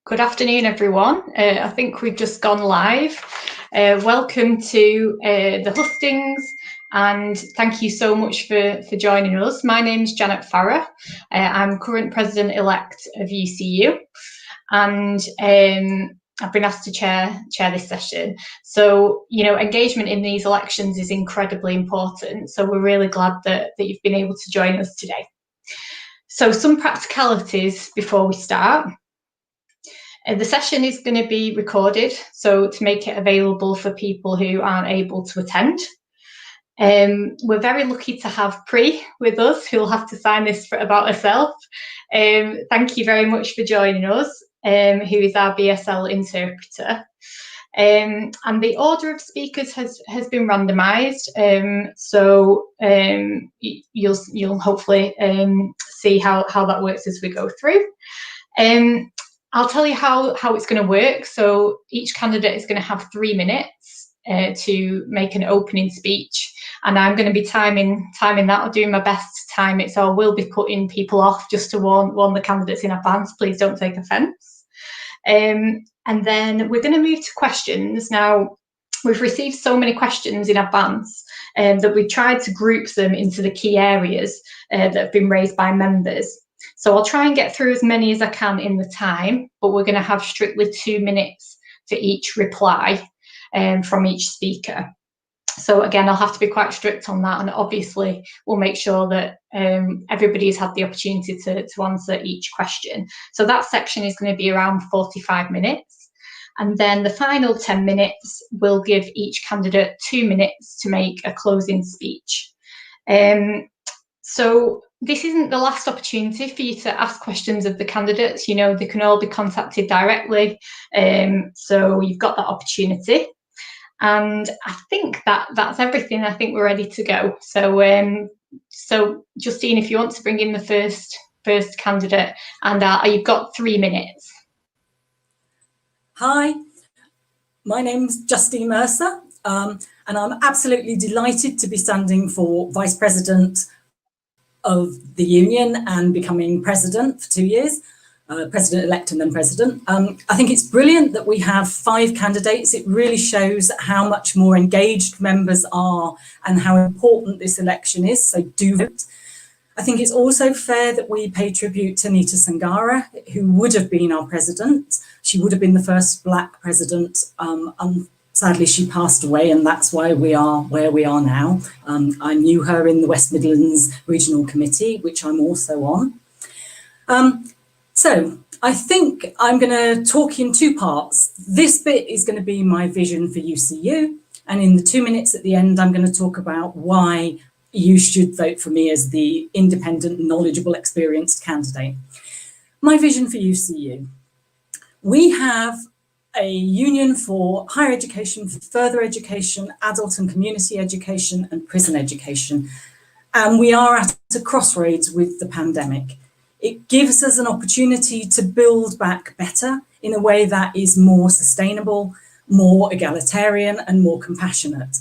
Good afternoon, everyone. I think we've just gone live. Welcome to the Hustings, and thank you so much for joining us. My name is Janet Farah. I'm current President-elect of UCU, and I've been asked to chair this session. So, engagement in these elections is incredibly important. So we're really glad that you've been able to join us today. So some practicalities before we start. The session is going to be recorded, so to make it available for people who aren't able to attend. We're very lucky to have Pri with us, who'll have to sign this about herself. Thank you very much for joining us, who is our BSL interpreter. And the order of speakers has been randomised, so you'll hopefully see how that works as we go through. I'll tell you how it's going to work. So each candidate is going to have 3 minutes to make an opening speech, and I'm going to be timing that. I'll do my best to time it, so I will be putting people off just to warn the candidates in advance. Please don't take offence. And then we're going to move to questions. Now, we've received so many questions in advance that we've tried to group them into the key areas that have been raised by members. So I'll try and get through as many as I can in the time, but we're going to have strictly 2 minutes for each reply from each speaker. So again, I'll have to be quite strict on that, and obviously we'll make sure that everybody's had the opportunity to answer each question. So that section is going to be around 45 minutes. And then the final 10 minutes will give each candidate 2 minutes to make a closing speech. So this isn't the last opportunity for you to ask questions of the candidates. They can all be contacted directly. So you've got that opportunity. And I think that's everything. I think we're ready to go. So Justine, if you want to bring in the first candidate, and you've got 3 minutes. Hi, my name's Justine Mercer, and I'm absolutely delighted to be standing for Vice President of the Union and becoming President for 2 years, President-elect and then President. I think it's brilliant that we have 5 candidates. It really shows how much more engaged members are and how important this election is, so do vote. I think it's also fair that we pay tribute to Nita Sangara, who would have been our president. She would have been the first Black president. Sadly, she passed away, and that's why we are where we are now. I knew her in the West Midlands Regional Committee, which I'm also on. So I think I'm going to talk in 2 parts. This bit is going to be my vision for UCU, and in the 2 minutes at the end, I'm going to talk about why you should vote for me as the independent, knowledgeable, experienced candidate. My vision for UCU. We have a union for higher education, for further education, adult and community education, and prison education. And we are at a crossroads with the pandemic. It gives us an opportunity to build back better in a way that is more sustainable, more egalitarian, and more compassionate.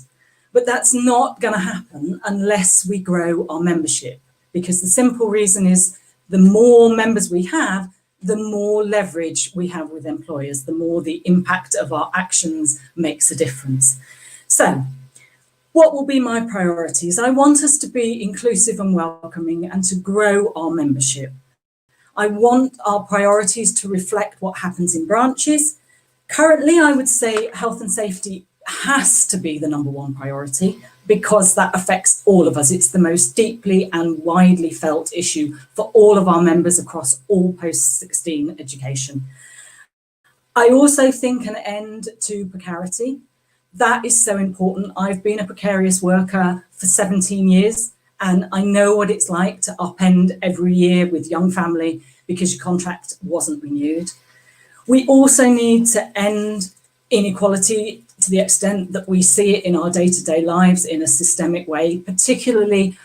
But that's not going to happen unless we grow our membership, because the simple reason is the more members we have, the more leverage we have with employers, the more the impact of our actions makes a difference. So what will be my priorities? I want us to be inclusive and welcoming and to grow our membership. I want our priorities to reflect what happens in branches. Currently, I would say health and safety has to be the #1 priority because that affects all of us. It's the most deeply and widely felt issue for all of our members across all post-16 education. I also think an end to precarity. That is so important. I've been a precarious worker for 17 years, and I know what it's like to upend every year with young family because your contract wasn't renewed. We also need to end inequality to the extent that we see it in our day-to-day lives in a systemic way, particularly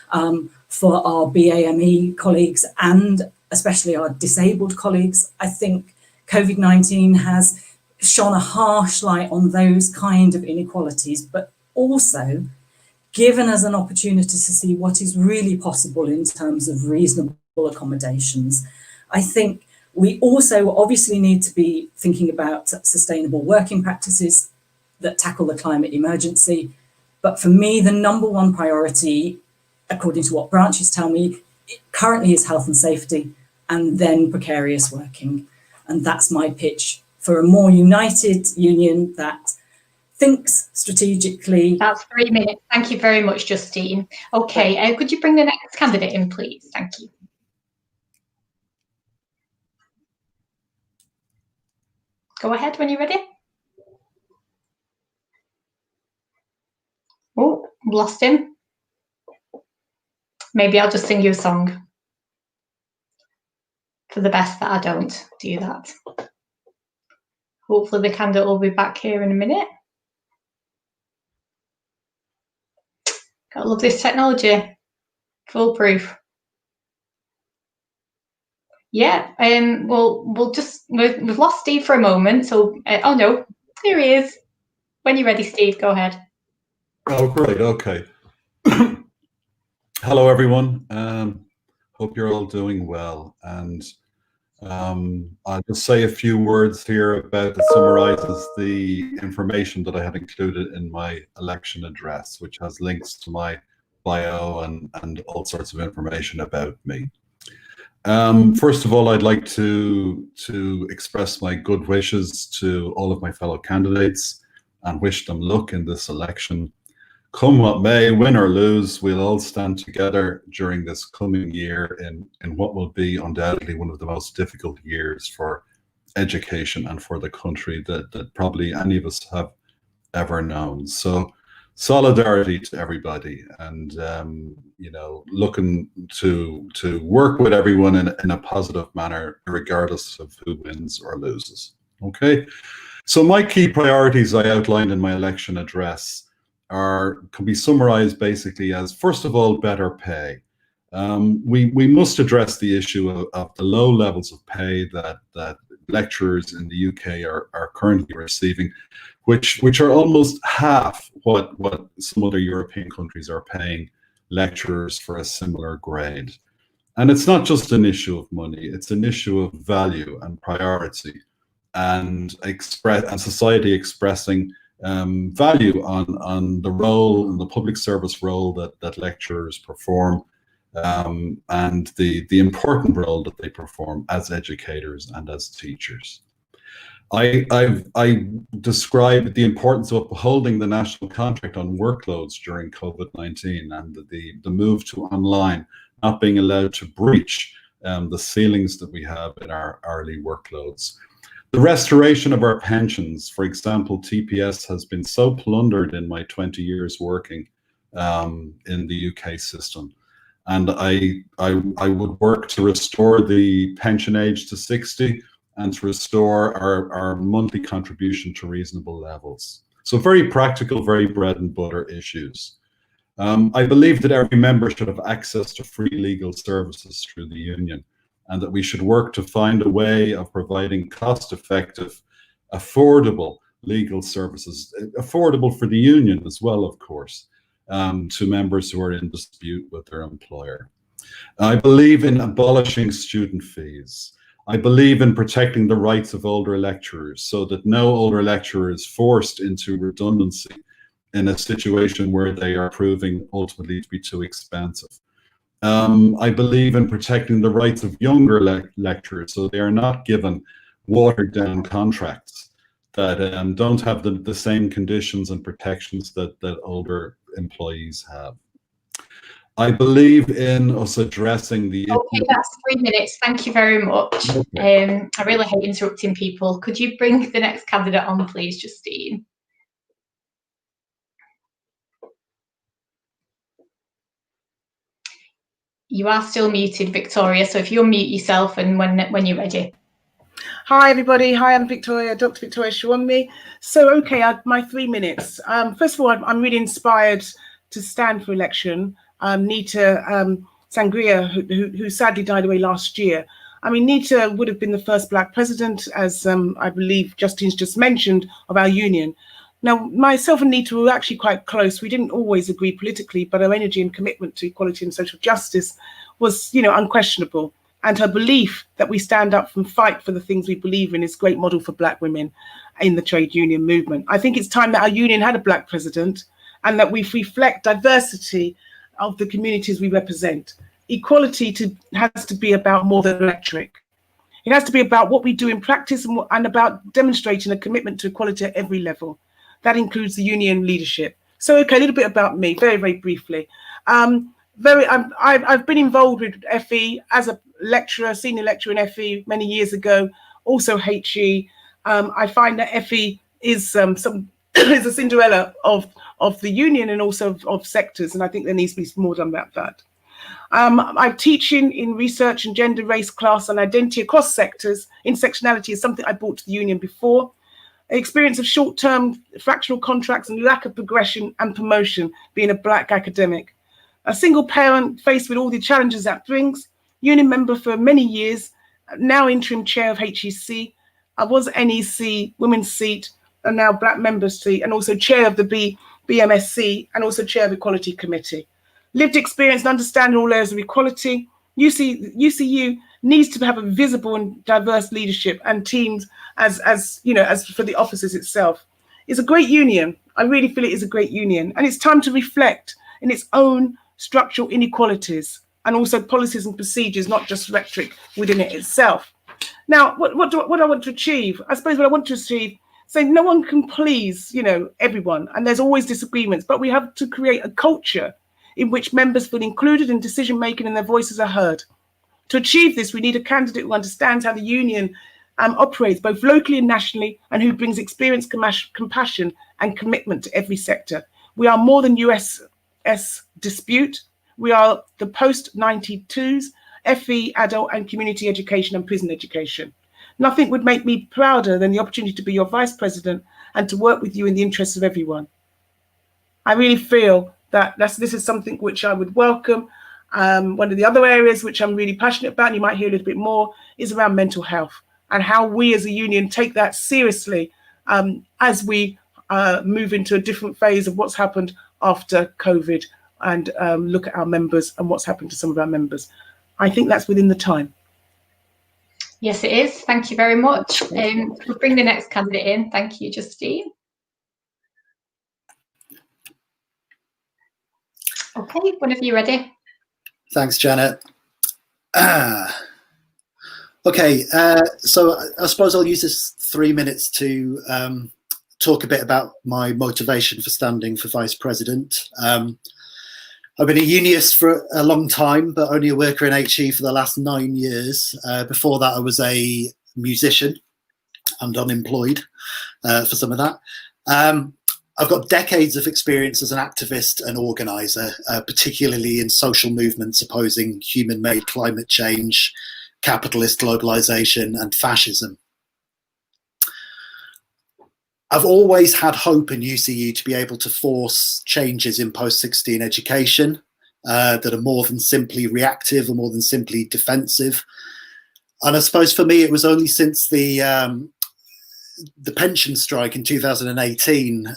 for our BAME colleagues and especially our disabled colleagues. I think COVID-19 has shone a harsh light on those kind of inequalities, but also given us an opportunity to see what is really possible in terms of reasonable accommodations. I think We also obviously need to be thinking about sustainable working practices that tackle the climate emergency. But for me, the number one priority, according to what branches tell me, currently is health and safety, and then precarious working. And that's my pitch for a more united union that thinks strategically. That's 3 minutes. Thank you very much, Justine. Okay, could you bring the next candidate in, please? Thank you. Go ahead when you're ready. Oh, lost him. Maybe I'll just sing you a song. For the best that I don't do that. Hopefully the candidate will be back here in a minute. Gotta love this technology. Foolproof. Yeah, we've lost Steve for a moment, so oh no, here he is. When you're ready, Steve, go ahead. Oh, great. Okay. Hello, everyone. Hope you're all doing well. And I'll just say a few words here about that summarizes the information that I had included in my election address, which has links to my bio and all sorts of information about me. First of all, I'd like to express my good wishes to all of my fellow candidates and wish them luck in this election. Come what may, win or lose, we'll all stand together during this coming year in what will be undoubtedly one of the most difficult years for education and for the country that probably any of us have ever known. So solidarity to everybody, and looking to work with everyone in a positive manner, regardless of who wins or loses. Okay, so my key priorities I outlined in my election address can be summarized basically as, first of all, better pay. We must address the issue of the low levels of pay that lecturers in the UK are currently receiving, which are almost half what some other European countries are paying lecturers for a similar grade. And it's not just an issue of money, it's an issue of value and priority, and society expressing value on the role and the public service role that lecturers perform, and the important role that they perform as educators and as teachers. I described the importance of upholding the national contract on workloads during COVID-19 and the move to online, not being allowed to breach the ceilings that we have in our hourly workloads. The restoration of our pensions, for example, TPS has been so plundered in my 20 years working in the UK system. And I would work to restore the pension age to 60 and to restore our monthly contribution to reasonable levels. So very practical, very bread and butter issues. I believe that every member should have access to free legal services through the union, and that we should work to find a way of providing cost-effective, affordable legal services, affordable for the union as well, of course, to members who are in dispute with their employer. I believe in abolishing student fees. I believe in protecting the rights of older lecturers so that no older lecturer is forced into redundancy in a situation where they are proving ultimately to be too expensive. I believe in protecting the rights of younger lecturers so they are not given watered down contracts that don't have the same conditions and protections that older employees have. I believe in us addressing the issue. Okay, that's 3 minutes. Thank you very much. Okay. I really hate interrupting people. Could you bring the next candidate on, please, Justine? You are still muted, Victoria, so if you unmute yourself and when you're ready. Hi, everybody. Hi, I'm Victoria, Dr. Victoria Shawonmi. So, okay, my 3 minutes. First of all, I'm really inspired to stand for election. Nita Sangria, who sadly died away last year. I mean, Nita would have been the first Black president, as I believe Justine's just mentioned, of our union. Now, myself and Nita were actually quite close. We didn't always agree politically, but our energy and commitment to equality and social justice was, unquestionable. and her belief that we stand up and fight for the things we believe in is a great model for Black women in the trade union movement. I think it's time that our union had a Black president and that we reflect diversity of the communities we represent. Equality has to be about more than rhetoric. It has to be about what we do in practice and about demonstrating a commitment to equality at every level. That includes the union leadership. So, okay, a little bit about me, very, very briefly. I've been involved with FE as a lecturer, senior lecturer in FE many years ago, also HE. I find that FE is is a Cinderella of the union and also of sectors, and I think there needs to be more done about that. I'm teaching in research and gender, race, class, and identity across sectors. Intersectionality is something I brought to the union before. Experience of short-term fractional contracts and lack of progression and promotion being a Black academic. A single parent faced with all the challenges that brings. Union member for many years, now interim chair of HEC. I was NEC women's seat and now Black members seat, and also chair of the BMSC and also chair of Equality Committee. Lived experience and understanding all areas of equality. UCU needs to have a visible and diverse leadership and teams as for the offices itself. It's a great union. I really feel it is a great union, and it's time to reflect in its own structural inequalities and also policies and procedures, not just rhetoric within it itself. Now, what do I want to achieve? I suppose what I want to achieve, say no one can please, everyone, and there's always disagreements, but we have to create a culture in which members feel included in decision-making and their voices are heard. To achieve this, we need a candidate who understands how the union operates both locally and nationally, and who brings experience, compassion, and commitment to every sector. We are more than USS dispute. We are the post-92s, FE, adult and community education and prison education. Nothing would make me prouder than the opportunity to be your vice president and to work with you in the interests of everyone. I really feel that this is something which I would welcome. One of the other areas which I'm really passionate about, and you might hear a little bit more, is around mental health and how we as a union take that seriously as we move into a different phase of what's happened after COVID and look at our members and what's happened to some of our members. I think that's within the time. Yes, it is. Thank you very much. We'll bring the next candidate in. Thank you, Justine. Okay, whenever you're ready. Thanks, Janet. Okay, so I suppose I'll use this 3 minutes to talk a bit about my motivation for standing for vice president. I've been a unionist for a long time, but only a worker in HE for the last 9 years. Before that, I was a musician and unemployed for some of that. I've got decades of experience as an activist and organizer, particularly in social movements opposing human-made climate change, capitalist globalization, and fascism. I've always had hope in UCU to be able to force changes in post-16 education that are more than simply reactive or more than simply defensive. And I suppose for me, it was only since the pension strike in 2018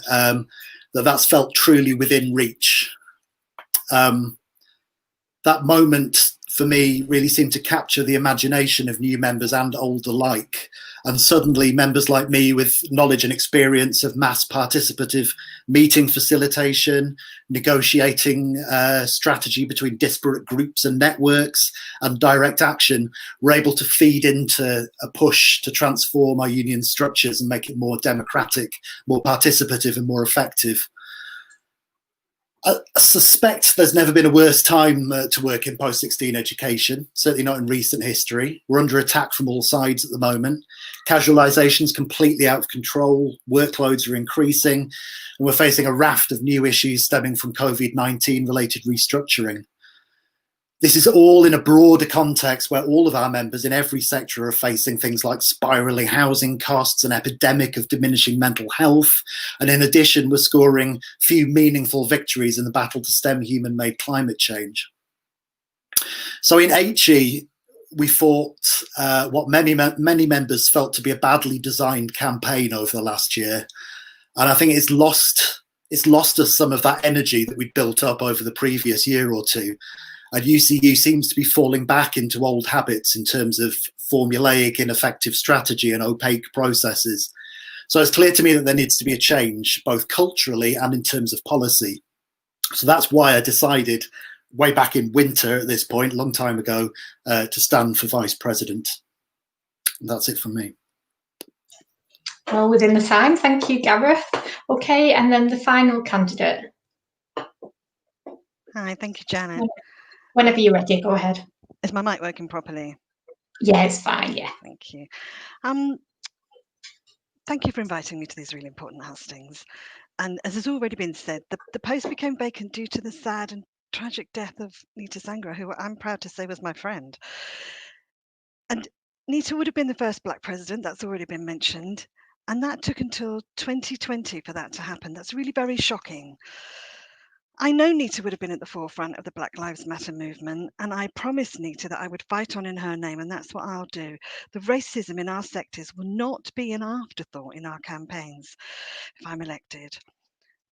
that's felt truly within reach. That moment for me really seemed to capture the imagination of new members and old alike. And suddenly members like me with knowledge and experience of mass participative meeting facilitation, negotiating strategy between disparate groups and networks, and direct action were able to feed into a push to transform our union structures and make it more democratic, more participative and more effective. I suspect there's never been a worse time to work in post-16 education, certainly not in recent history. We're under attack from all sides at the moment. Casualisation's completely out of control, workloads are increasing, and we're facing a raft of new issues stemming from COVID-19 related restructuring. This is all in a broader context where all of our members in every sector are facing things like spiralling housing costs, an epidemic of diminishing mental health, and in addition, we're scoring few meaningful victories in the battle to stem human-made climate change. So in HE, we fought what many members felt to be a badly designed campaign over the last year, and I think it's lost us some of that energy that we'd built up over the previous year or two. And UCU seems to be falling back into old habits in terms of formulaic, ineffective strategy and opaque processes. So it's clear to me that there needs to be a change, both culturally and in terms of policy. So that's why I decided way back in winter at this point, a long time ago, to stand for Vice President. And that's it from me. Well, within the time, thank you, Gareth. Okay, and then the final candidate. Hi, thank you, Janet. Whenever you're ready, go ahead. Is my mic working properly? Yeah, it's fine, yeah. Thank you. Thank you for inviting me to these really important hustings. And as has already been said, the post became vacant due to the sad and tragic death of Nita Sangra, who I'm proud to say was my friend. And Nita would have been the first Black president, that's already been mentioned. And that took until 2020 for that to happen. That's really very shocking. I know Nita would have been at the forefront of the Black Lives Matter movement, and I promised Nita that I would fight on in her name, and that's what I'll do. The racism in our sectors will not be an afterthought in our campaigns if I'm elected.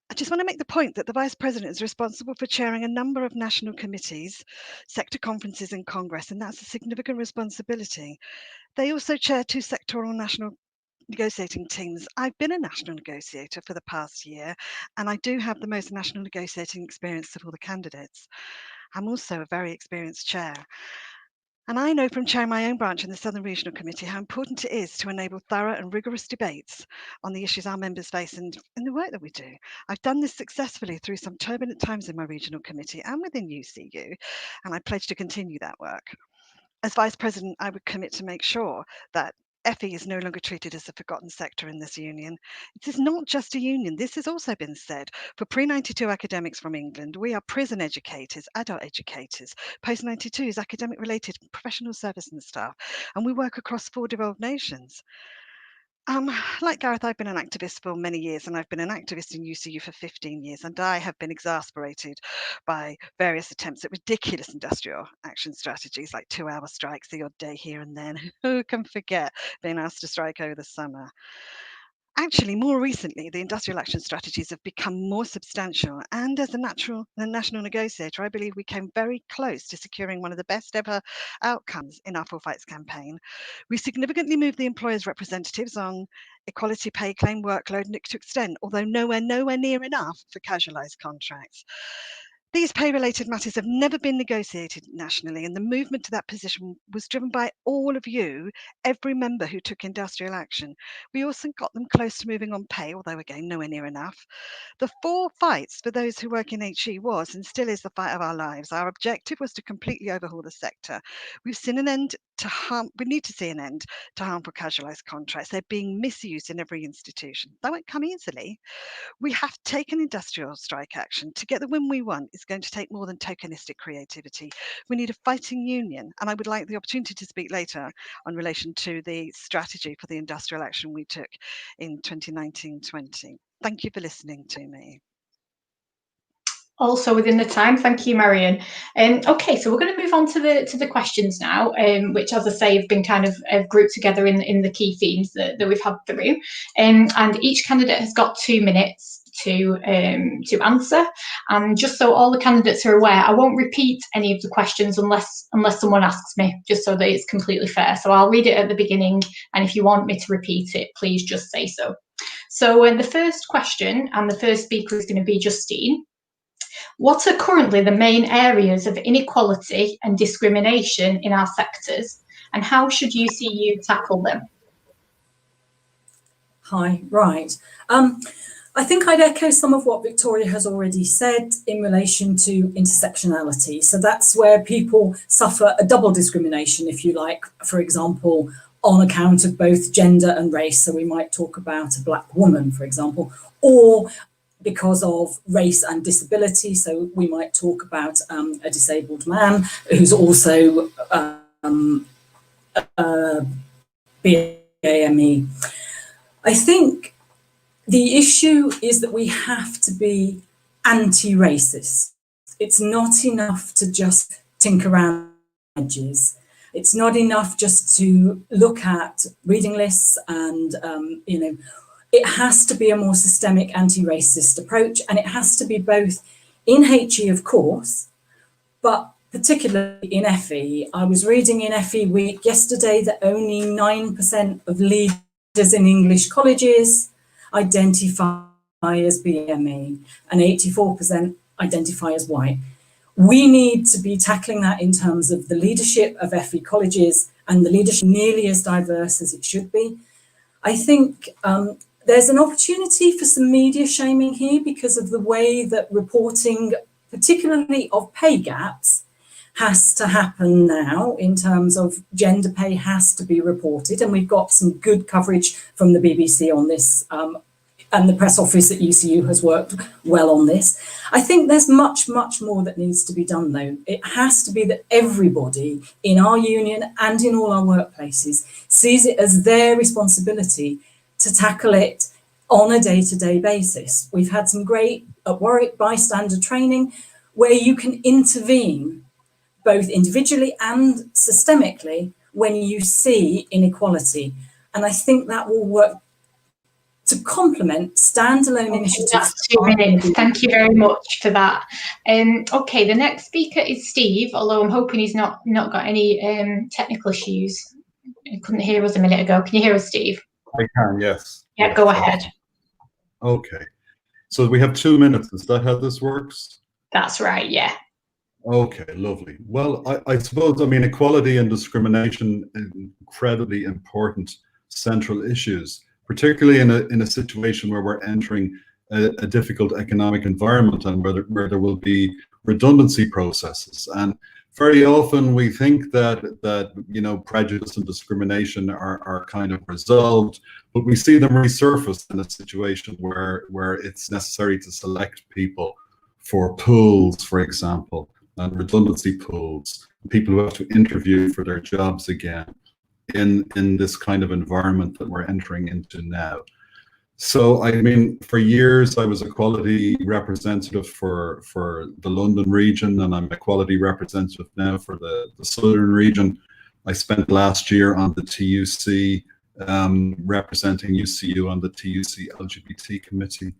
I just want to make the point that the Vice President is responsible for chairing a number of national committees, sector conferences in Congress, and that's a significant responsibility. They also chair 2 sectoral national negotiating teams. I've been a national negotiator for the past year, and I do have the most national negotiating experience of all the candidates. I'm also a very experienced chair. And I know from chairing my own branch in the Southern Regional Committee how important it is to enable thorough and rigorous debates on the issues our members face and in the work that we do. I've done this successfully through some turbulent times in my regional committee and within UCU, and I pledge to continue that work. As Vice President, I would commit to make sure that FE is no longer treated as a forgotten sector in this union. It is not just a union. This has also been said. For pre-92 academics from England, we are prison educators, adult educators, post-92s, academic-related professional service and staff, and we work across 4 devolved nations. Like Gareth, I've been an activist for many years, and I've been an activist in UCU for 15 years, and I have been exasperated by various attempts at ridiculous industrial action strategies like 2-hour strikes, the odd day here and then. Who can forget being asked to strike over the summer? Actually, more recently, the industrial action strategies have become more substantial. And as a national negotiator, I believe we came very close to securing one of the best ever outcomes in our Full Fights campaign. We significantly moved the employers' representatives on equality pay claim workload and to extend, although nowhere near enough for casualised contracts. These pay-related matters have never been negotiated nationally, and the movement to that position was driven by all of you, every member who took industrial action. We also got them close to moving on pay, although again, nowhere near enough. The 4 fights for those who work in HE was and still is the fight of our lives. Our objective was to completely overhaul the sector. We've seen an end to we need to see an end to harmful casualised contracts. They're being misused in every institution. That won't come easily. We have taken industrial strike action. To get the win we want is going to take more than tokenistic creativity. We need a fighting union, and I would like the opportunity to speak later on relation to the strategy for the industrial action we took in 2019-20. Thank you for listening to me. Also within the time, thank you, Marion. Okay, so we're going to move on to the questions now, which, as I say, have been kind of grouped together in the key themes that we've had through. And each candidate has got 2 minutes to answer. And just so all the candidates are aware, I won't repeat any of the questions unless someone asks me, just so that it's completely fair. So I'll read it at the beginning, and if you want me to repeat it, please just say so. So the first question, and the first speaker is going to be Justine. What are currently the main areas of inequality and discrimination in our sectors, and how should UCU tackle them? Hi, right. I think I'd echo some of what Victoria has already said in relation to intersectionality. So that's where people suffer a double discrimination, if you like, for example, on account of both gender and race. So we might talk about a Black woman, for example, or because of race and disability. So we might talk about a disabled man who's also BAME. I think the issue is that we have to be anti-racist. It's not enough to just tinker around edges. It's not enough just to look at reading lists and, it has to be a more systemic anti-racist approach, and it has to be both in HE, of course, but particularly in FE. I was reading in FE Week yesterday that only 9% of leaders in English colleges identify as BME and 84% identify as white. We need to be tackling that in terms of the leadership of FE colleges and the leadership nearly as diverse as it should be. I think there's an opportunity for some media shaming here because of the way that reporting, particularly of pay gaps, has to happen now in terms of gender pay has to be reported. And we've got some good coverage from the BBC on this, and the press office at UCU has worked well on this. I think there's much, much more that needs to be done, though. It has to be that everybody in our union and in all our workplaces sees it as their responsibility to tackle it on a day-to-day basis. We've had some great, at Warwick, bystander training where you can intervene both individually and systemically when you see inequality. And I think that will work to complement standalone initiatives. That's 2 minutes. Thank you very much for that. Okay, the next speaker is Steve, although I'm hoping he's not got any technical issues. He couldn't hear us a minute ago. Can you hear us, Steve? I can, yes. Yeah, yes. Go ahead. Okay. So we have 2 minutes. Is that how this works? That's right, yeah. Okay, lovely. Well, I suppose, I mean, equality and discrimination are incredibly important central issues, particularly in a situation where we're entering a difficult economic environment and where there will be redundancy processes. And very often we think that you know, prejudice and discrimination are kind of resolved, but we see them resurface in a situation where it's necessary to select people for pools, for example, and redundancy pools, people who have to interview for their jobs again in this kind of environment that we're entering into now. So, I mean, for years I was a quality representative for the London region, and I'm a quality representative now for the Southern region. I spent last year on the TUC, representing UCU on the TUC LGBT committee.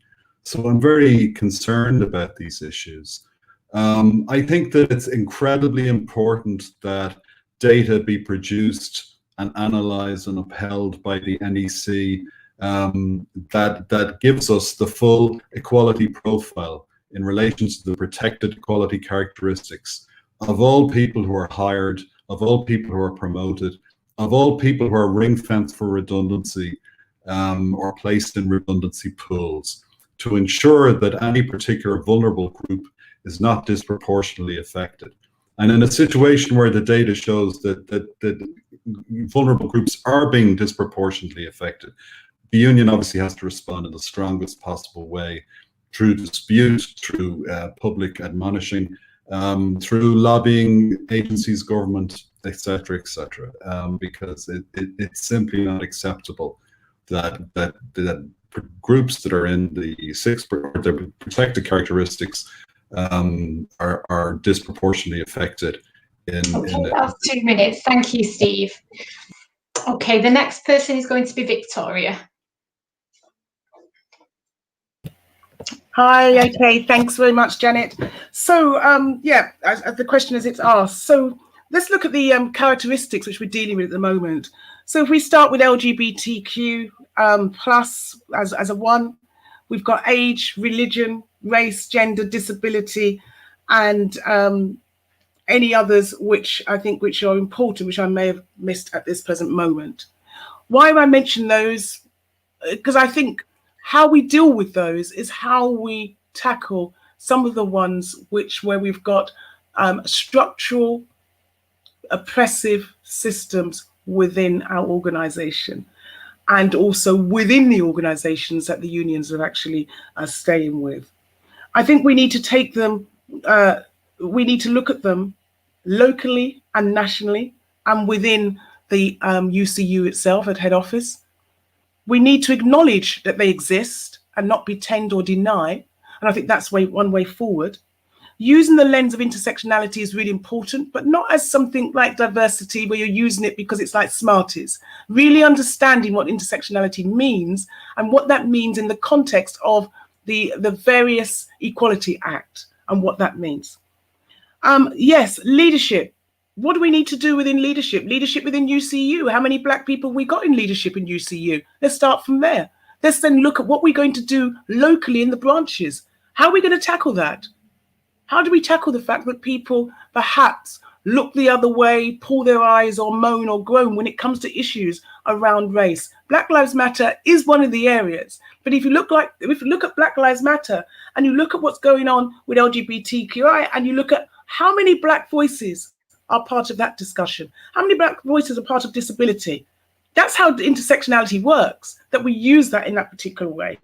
So I'm very concerned about these issues. I think that it's incredibly important that data be produced and analysed and upheld by the NEC that gives us the full equality profile in relation to the protected equality characteristics of all people who are hired, of all people who are promoted, of all people who are ring-fenced for redundancy or placed in redundancy pools, to ensure that any particular vulnerable group is not disproportionately affected. And in a situation where the data shows that vulnerable groups are being disproportionately affected, the union obviously has to respond in the strongest possible way through dispute, through public admonishing, through lobbying agencies, government, etc., because it's simply not acceptable that groups that are in the the protected characteristics are disproportionately affected. Okay, that's 2 minutes. Thank you, Steve. Okay, the next person is going to be Victoria. Hi, okay, thanks very much, Janet. So, yeah, as the question as it's asked, so let's look at the characteristics which we're dealing with at the moment. So if we start with LGBTQ plus as a one, we've got age, religion, race, gender, disability, and any others which I think which are important, which I may have missed at this present moment. Why have I mentioned those? Because I think how we deal with those is how we tackle some of the ones where we've got structural oppressive systems within our organization, and also within the organizations that the unions are actually staying with. I think we need to take them, we need to look at them locally and nationally and within the UCU itself at head office. We need to acknowledge that they exist and not pretend or deny. And I think that's one way forward. Using the lens of intersectionality is really important, but not as something like diversity where you're using it because it's like Smarties. Really understanding what intersectionality means and what that means in the context of the various Equality Act and what that means. Yes, leadership. What do we need to do within leadership? Leadership within UCU. How many black people we got in leadership in UCU? Let's start from there. Let's then look at what we're going to do locally in the branches. How are we going to tackle that? How do we tackle the fact that people perhaps look the other way, pull their eyes, or moan or groan when it comes to issues around race? Black Lives Matter is one of the areas. But if you look at Black Lives Matter and you look at what's going on with LGBTQI and you look at how many black voices are part of that discussion, how many black voices are part of disability, that's how the intersectionality works, that we use that in that particular way.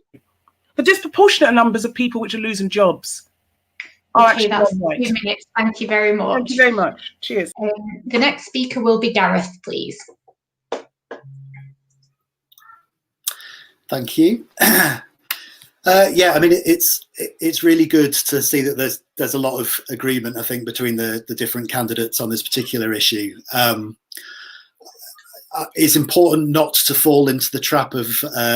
The disproportionate numbers of people which are losing jobs. Okay, that's 2 minutes. Thank you very much. Thank you very much. Cheers. The next speaker will be Gareth, please. Thank you. Yeah, I mean, it's really good to see that there's a lot of agreement, I think, between the different candidates on this particular issue. It's important not to fall into the trap of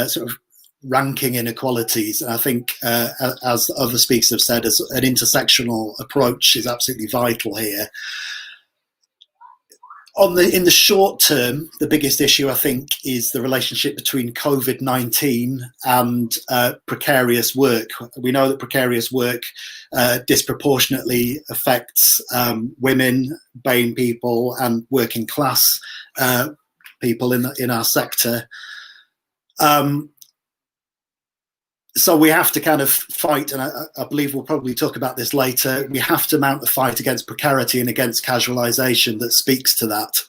sort of ranking inequalities. And I think, as other speakers have said, as an intersectional approach is absolutely vital here. In the short term, the biggest issue, I think, is the relationship between COVID-19 and precarious work. We know that precarious work disproportionately affects women, BAME people, and working class people in our sector. So we have to kind of fight, and I believe we'll probably talk about this later, we have to mount a fight against precarity and against casualisation that speaks to that.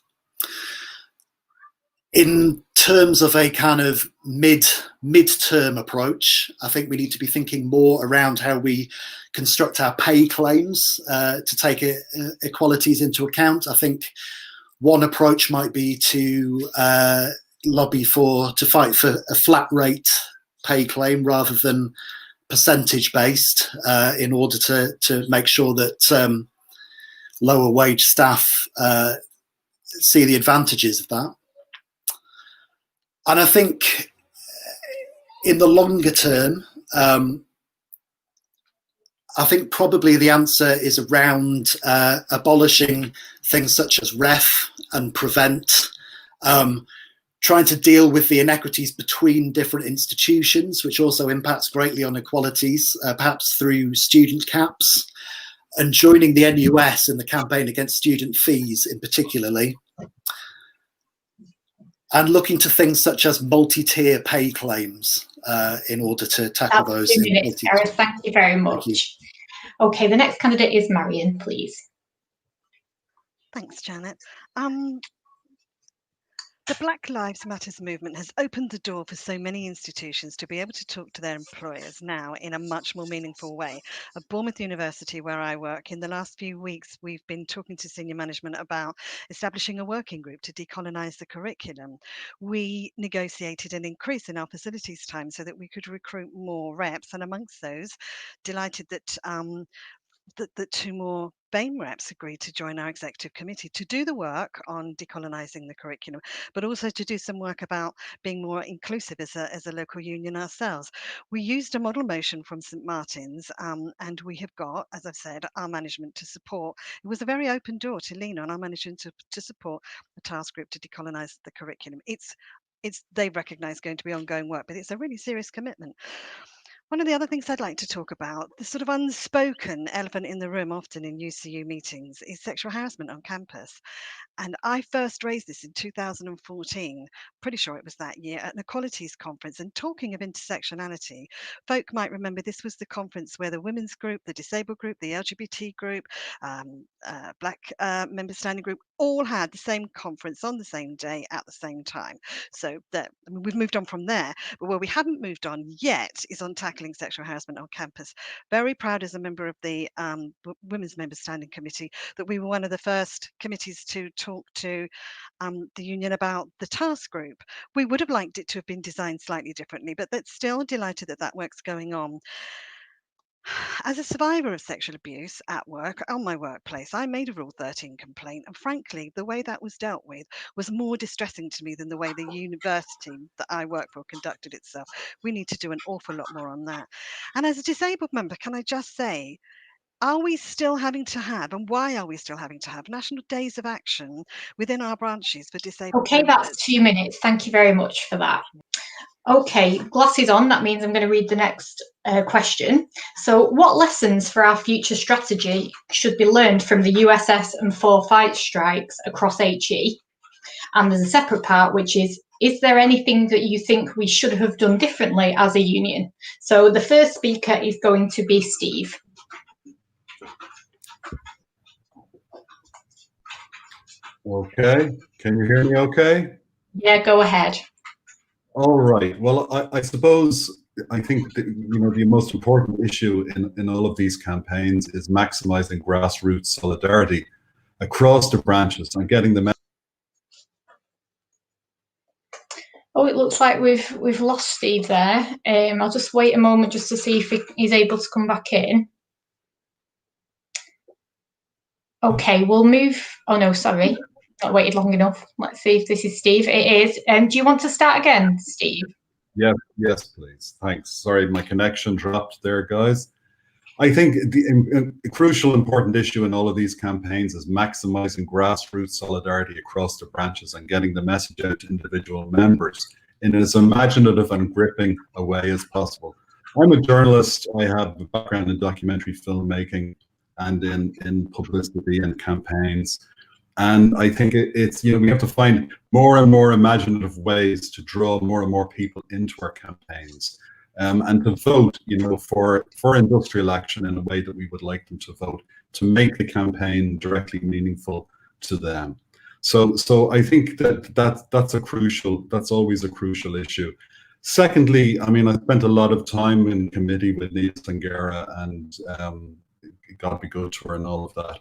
In terms of a kind of mid-term approach, I think we need to be thinking more around how we construct our pay claims to take equalities into account. I think one approach might be to fight for a flat rate pay claim rather than percentage based, in order to make sure that lower wage staff see the advantages of that. And I think in the longer term, I think probably the answer is around abolishing things such as ref and prevent, trying to deal with the inequities between different institutions, which also impacts greatly on equalities, perhaps through student caps, and joining the NUS in the campaign against student fees in particularly, and looking to things such as multi-tier pay claims in order to tackle those inequalities. Gareth, thank you very much. You. Okay, the next candidate is Marion, please. Thanks, Janet. The Black Lives Matters movement has opened the door for so many institutions to be able to talk to their employers now in a much more meaningful way. At Bournemouth University, where I work, in the last few weeks, we've been talking to senior management about establishing a working group to decolonise the curriculum. We negotiated an increase in our facilities time so that we could recruit more reps, and amongst those, delighted that that 2 more BAME reps agreed to join our executive committee to do the work on decolonising the curriculum, but also to do some work about being more inclusive as a local union ourselves. We used a model motion from St Martin's, and we have got, as I've said, our management to support. It was a very open door to lean on our management to support the task group to decolonise the curriculum. They've recognised going to be ongoing work, but it's a really serious commitment. One of the other things I'd like to talk about, the sort of unspoken elephant in the room often in UCU meetings, is sexual harassment on campus. And I first raised this in 2014, pretty sure it was that year, at an equalities conference. And talking of intersectionality, folk might remember this was the conference where the women's group, the disabled group, the LGBT group, Black member standing group, all had the same conference on the same day at the same time. So we've moved on from there, but where we haven't moved on yet is on tackling sexual harassment on campus. Very proud as a member of the Women's Member Standing Committee that we were one of the first committees to talk to the union about the task group. We would have liked it to have been designed slightly differently, but that's still delighted that that work's going on. As a survivor of sexual abuse at work, on my workplace, I made a Rule 13 complaint, and frankly, the way that was dealt with was more distressing to me than the way the university that I work for conducted itself. We need to do an awful lot more on that. And as a disabled member, can I just say, are we still having to have, and why are we still having to have, national days of action within our branches for disabled Okay, members? that's 2 minutes. Thank you very much for that. Okay, glasses on. That means I'm going to read the next question. So, what lessons for our future strategy should be learned from the USS and 4 fight strikes across HE? And there's a separate part, which is there anything that you think we should have done differently as a union? So the first speaker is going to be Steve. Okay, can you hear me okay? Yeah, go ahead. All right, well, I think that, the most important issue in all of these campaigns is maximizing grassroots solidarity across the branches and getting the. Oh, it looks like we've lost Steve there. I'll just wait a moment just to see if he's able to come back in. Okay, we'll move. Oh no, sorry, not waited long enough. Let's see if this is Steve. It is. Do you want to start again, Steve? Yes, please. Thanks. Sorry, my connection dropped there, guys. I think the crucial, important issue in all of these campaigns is maximizing grassroots solidarity across the branches and getting the message out to individual members in as imaginative and gripping a way as possible. I'm a journalist. I have a background in documentary filmmaking and in publicity and campaigns. And I think it's, we have to find more and more imaginative ways to draw more and more people into our campaigns. And to vote, for industrial action in a way that we would like them to vote, to make the campaign directly meaningful to them. So I think that's always a crucial issue. Secondly, I mean, I spent a lot of time in committee with Nita Sangera, and God be good to her and all of that.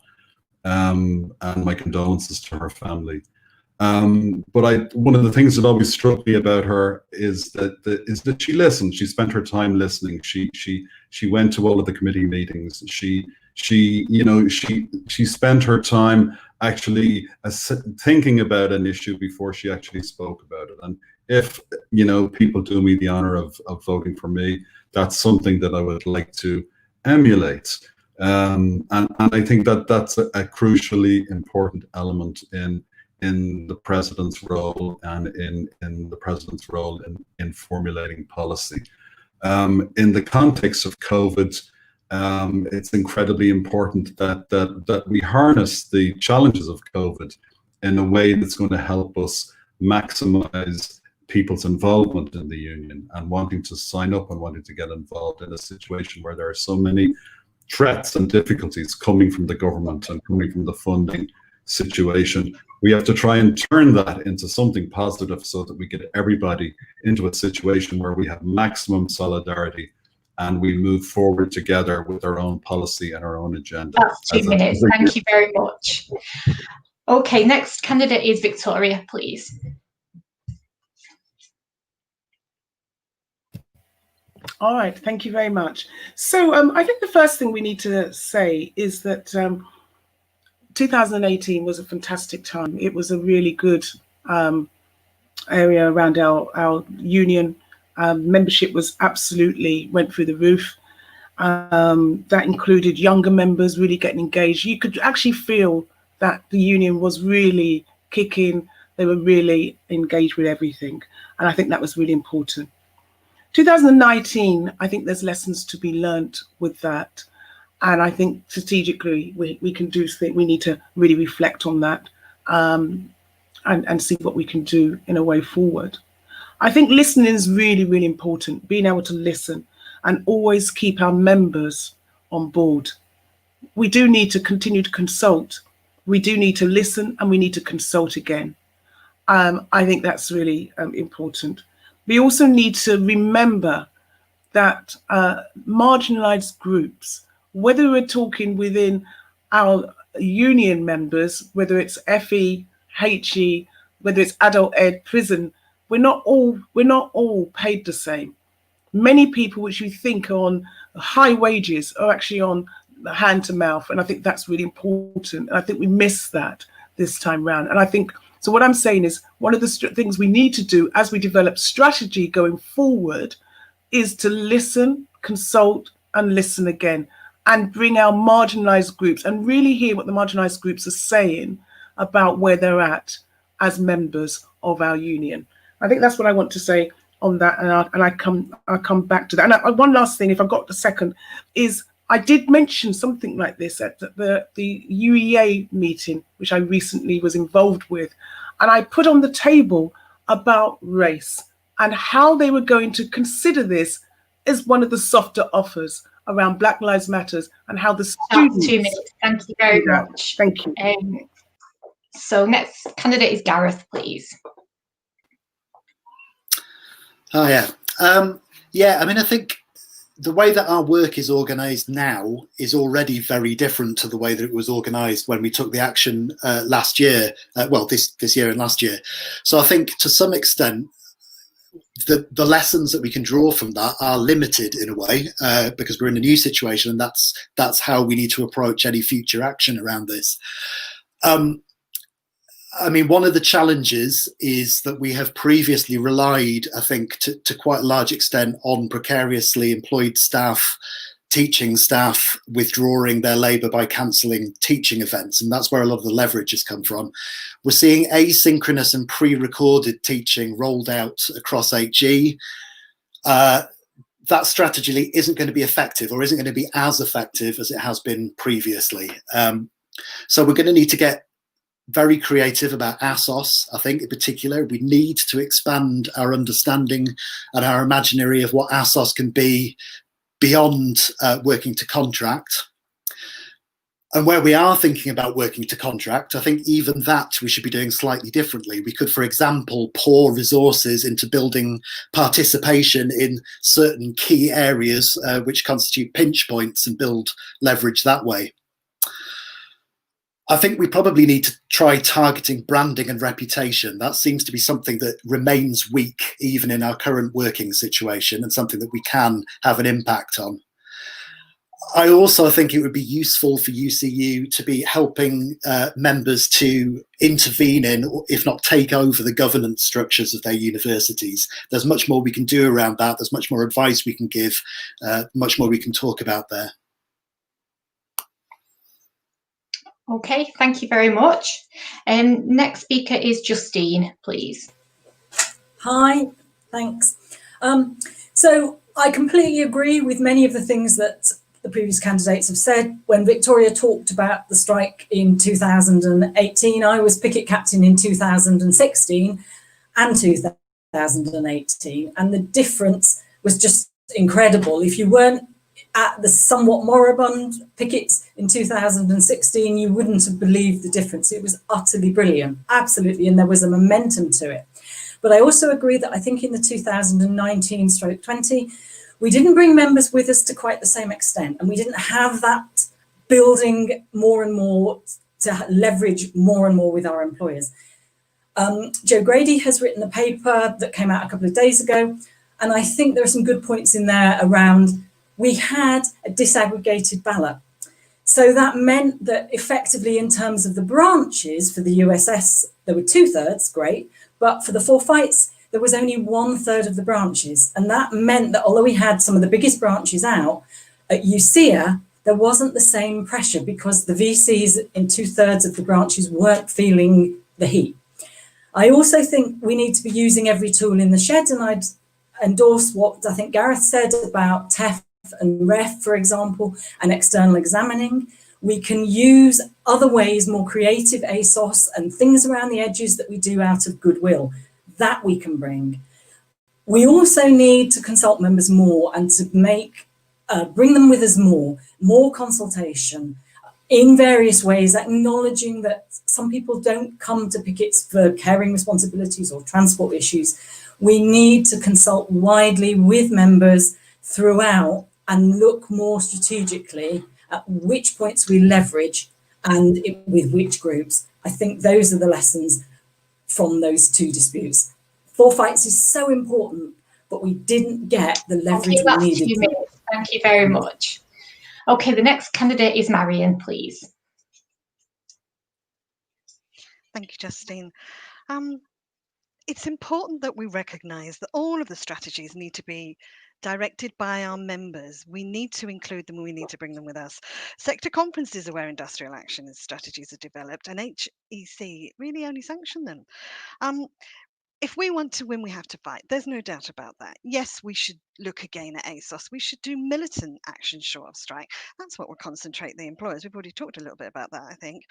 And my condolences to her family. But one of the things that always struck me about her is that she listened. She spent her time listening. She went to all of the committee meetings. She spent her time actually thinking about an issue before she actually spoke about it. And if people do me the honor of voting for me, that's something that I would like to emulate. And I think that's a crucially important element in the president's role and in the president's role in formulating policy. In the context of COVID, it's incredibly important that we harness the challenges of COVID in a way that's going to help us maximize people's involvement in the union and wanting to sign up and wanting to get involved in a situation where there are so many threats and difficulties coming from the government and coming from the funding situation. We have to try and turn that into something positive so that we get everybody into a situation where we have maximum solidarity and we move forward together with our own policy and our own agenda. That's 2 minutes. Thank you very much. Okay, next candidate is Victoria, please. All right, thank you very much. So I think the first thing we need to say is that 2018 was a fantastic time. It was a really good area around our union. Membership was absolutely went through the roof. That included younger members really getting engaged. You could actually feel that the union was really kicking. They were really engaged with everything. And I think that was really important. 2019, I think there's lessons to be learnt with that. And I think strategically we can do things. We need to really reflect on that and see what we can do in a way forward. I think listening is really, really important, being able to listen and always keep our members on board. We do need to continue to consult. We do need to listen and we need to consult again. I think that's really important. We also need to remember that marginalized groups, whether we're talking within our union members, whether it's FE, HE, whether it's adult ed, prison, we're not all paid the same. Many people which you think are on high wages are actually on hand to mouth, and I think that's really important. And I think we missed that this time round. And I think so. What I'm saying is one of the things we need to do as we develop strategy going forward is to listen, consult, and listen again. and bring our marginalised groups and really hear what the marginalised groups are saying about where they're at as members of our union. I think that's what I want to say on that, and I'll come back to that. And one last thing, if I've got a second, is I did mention something like this at the UEA meeting, which I recently was involved with, and I put on the table about race and how they were going to consider this as one of the softer offers around Black Lives Matters, and how the students... That's 2 minutes. Thank you very much. Thank you. So next candidate is Gareth, please. Oh, yeah. Yeah, I mean, I think the way that our work is organised now is already very different to the way that it was organised when we took the action last year, well, this year and last year. So I think to some extent, the lessons that we can draw from that are limited in a way, because we're in a new situation, and that's how we need to approach any future action around this. I mean, one of the challenges is that we have previously relied, I think, to quite a large extent on precariously employed staff, teaching staff withdrawing their labour by cancelling teaching events, and that's where a lot of the leverage has come from. We're seeing asynchronous and pre-recorded teaching rolled out across HE. That strategy isn't going to be effective, or isn't going to be as effective as it has been previously. So we're going to need to get very creative about ASOS. I think in particular, we need to expand our understanding and our imaginary of what ASOS can be beyond working to contract. And where we are thinking about working to contract, I think even that we should be doing slightly differently. We could, for example, pour resources into building participation in certain key areas which constitute pinch points, and build leverage that way. I think we probably need to try targeting branding and reputation. That seems to be something that remains weak even in our current working situation, and something that we can have an impact on. I also think it would be useful for UCU to be helping members to intervene in, if not take over, the governance structures of their universities. There's much more we can do around that. There's much more advice we can give, much more we can talk about there. Okay, thank you very much. Next speaker is Justine, please. Hi, thanks. So I completely agree with many of the things that the previous candidates have said. When Victoria talked about the strike in 2018, I was picket captain in 2016 and 2018, and the difference was just incredible. If you weren't at the somewhat moribund pickets in 2016, you wouldn't have believed the difference. It was utterly brilliant, absolutely, and there was a momentum to it. But I also agree that I think in the 2019/20, we didn't bring members with us to quite the same extent, and we didn't have that building more and more to leverage more and more with our employers. Joe Grady has written a paper that came out a couple of days ago, and I think there are some good points in there around we had a disaggregated ballot. So that meant that effectively in terms of the branches for the USS, there were 2/3, great, but for the 4 fights, there was only 1/3 of the branches. And that meant that although we had some of the biggest branches out, at UCU, there wasn't the same pressure because the VCs in 2/3 of the branches weren't feeling the heat. I also think we need to be using every tool in the shed, and I'd endorse what I think Gareth said about TEF and REF, for example, and external examining. We can use other ways, more creative ASOS and things around the edges that we do out of goodwill, that we can bring. We also need to consult members more and to make, bring them with us more consultation in various ways, acknowledging that some people don't come to pickets for caring responsibilities or transport issues. We need to consult widely with members throughout and look more strategically at which points we leverage and with which groups. I think those are the lessons from those 2 disputes. 4 fights is so important, but we didn't get the leverage we needed. 2 minutes. Thank you very much. Okay, the next candidate is Marion, please. Thank you, Justine. it's important that we recognise that all of the strategies need to be directed by our members. We need to include them and we need to bring them with us. Sector conferences are where industrial action strategies are developed, and HEC really only sanction them. If we want to win, we have to fight. There's no doubt about that. Yes, we should look again at ASOS. We should do militant action short of strike. That's what will concentrate the employers. We've already talked a little bit about that, I think.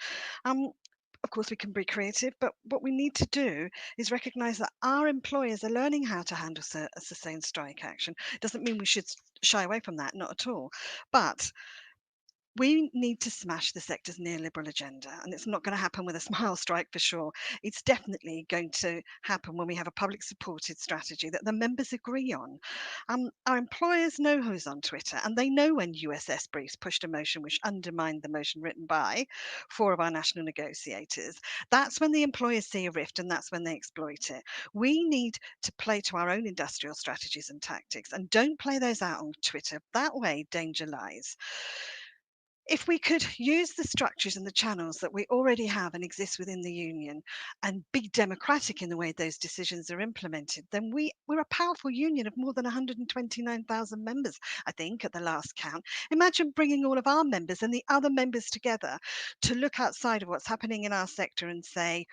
Of course, we can be creative, but what we need to do is recognise that our employers are learning how to handle a sustained strike action. Doesn't mean we should shy away from that, not at all. But we need to smash the sector's neoliberal agenda, and it's not going to happen with a smile strike for sure. It's definitely going to happen when we have a public supported strategy that the members agree on. Our employers know who's on Twitter, and they know when USS briefs pushed a motion which undermined the motion written by 4 of our national negotiators. That's when the employers see a rift, and that's when they exploit it. We need to play to our own industrial strategies and tactics, and don't play those out on Twitter. That way danger lies. If we could use the structures and the channels that we already have and exist within the union and be democratic in the way those decisions are implemented, then we're a powerful union of more than 129,000 members, I think, at the last count. Imagine bringing all of our members and the other members together to look outside of what's happening in our sector and say,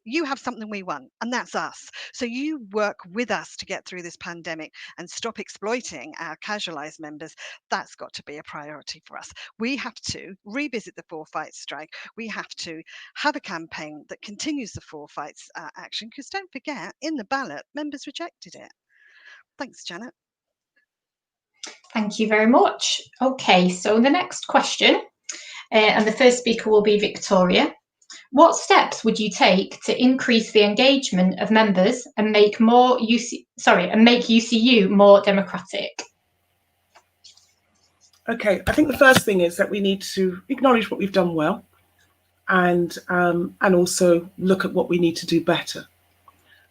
you have something we want, and that's us. So you work with us to get through this pandemic and stop exploiting our casualised members. That's got to be a priority for us. We have to revisit the 4 Fights strike. We have to have a campaign that continues the 4 Fights action, because don't forget, in the ballot, members rejected it. Thanks, Janet. Thank you very much. Okay, so the next question, and the first speaker will be Victoria. What steps would you take to increase the engagement of members and make UCU more democratic? Okay, I think the first thing is that we need to acknowledge what we've done well, and also look at what we need to do better.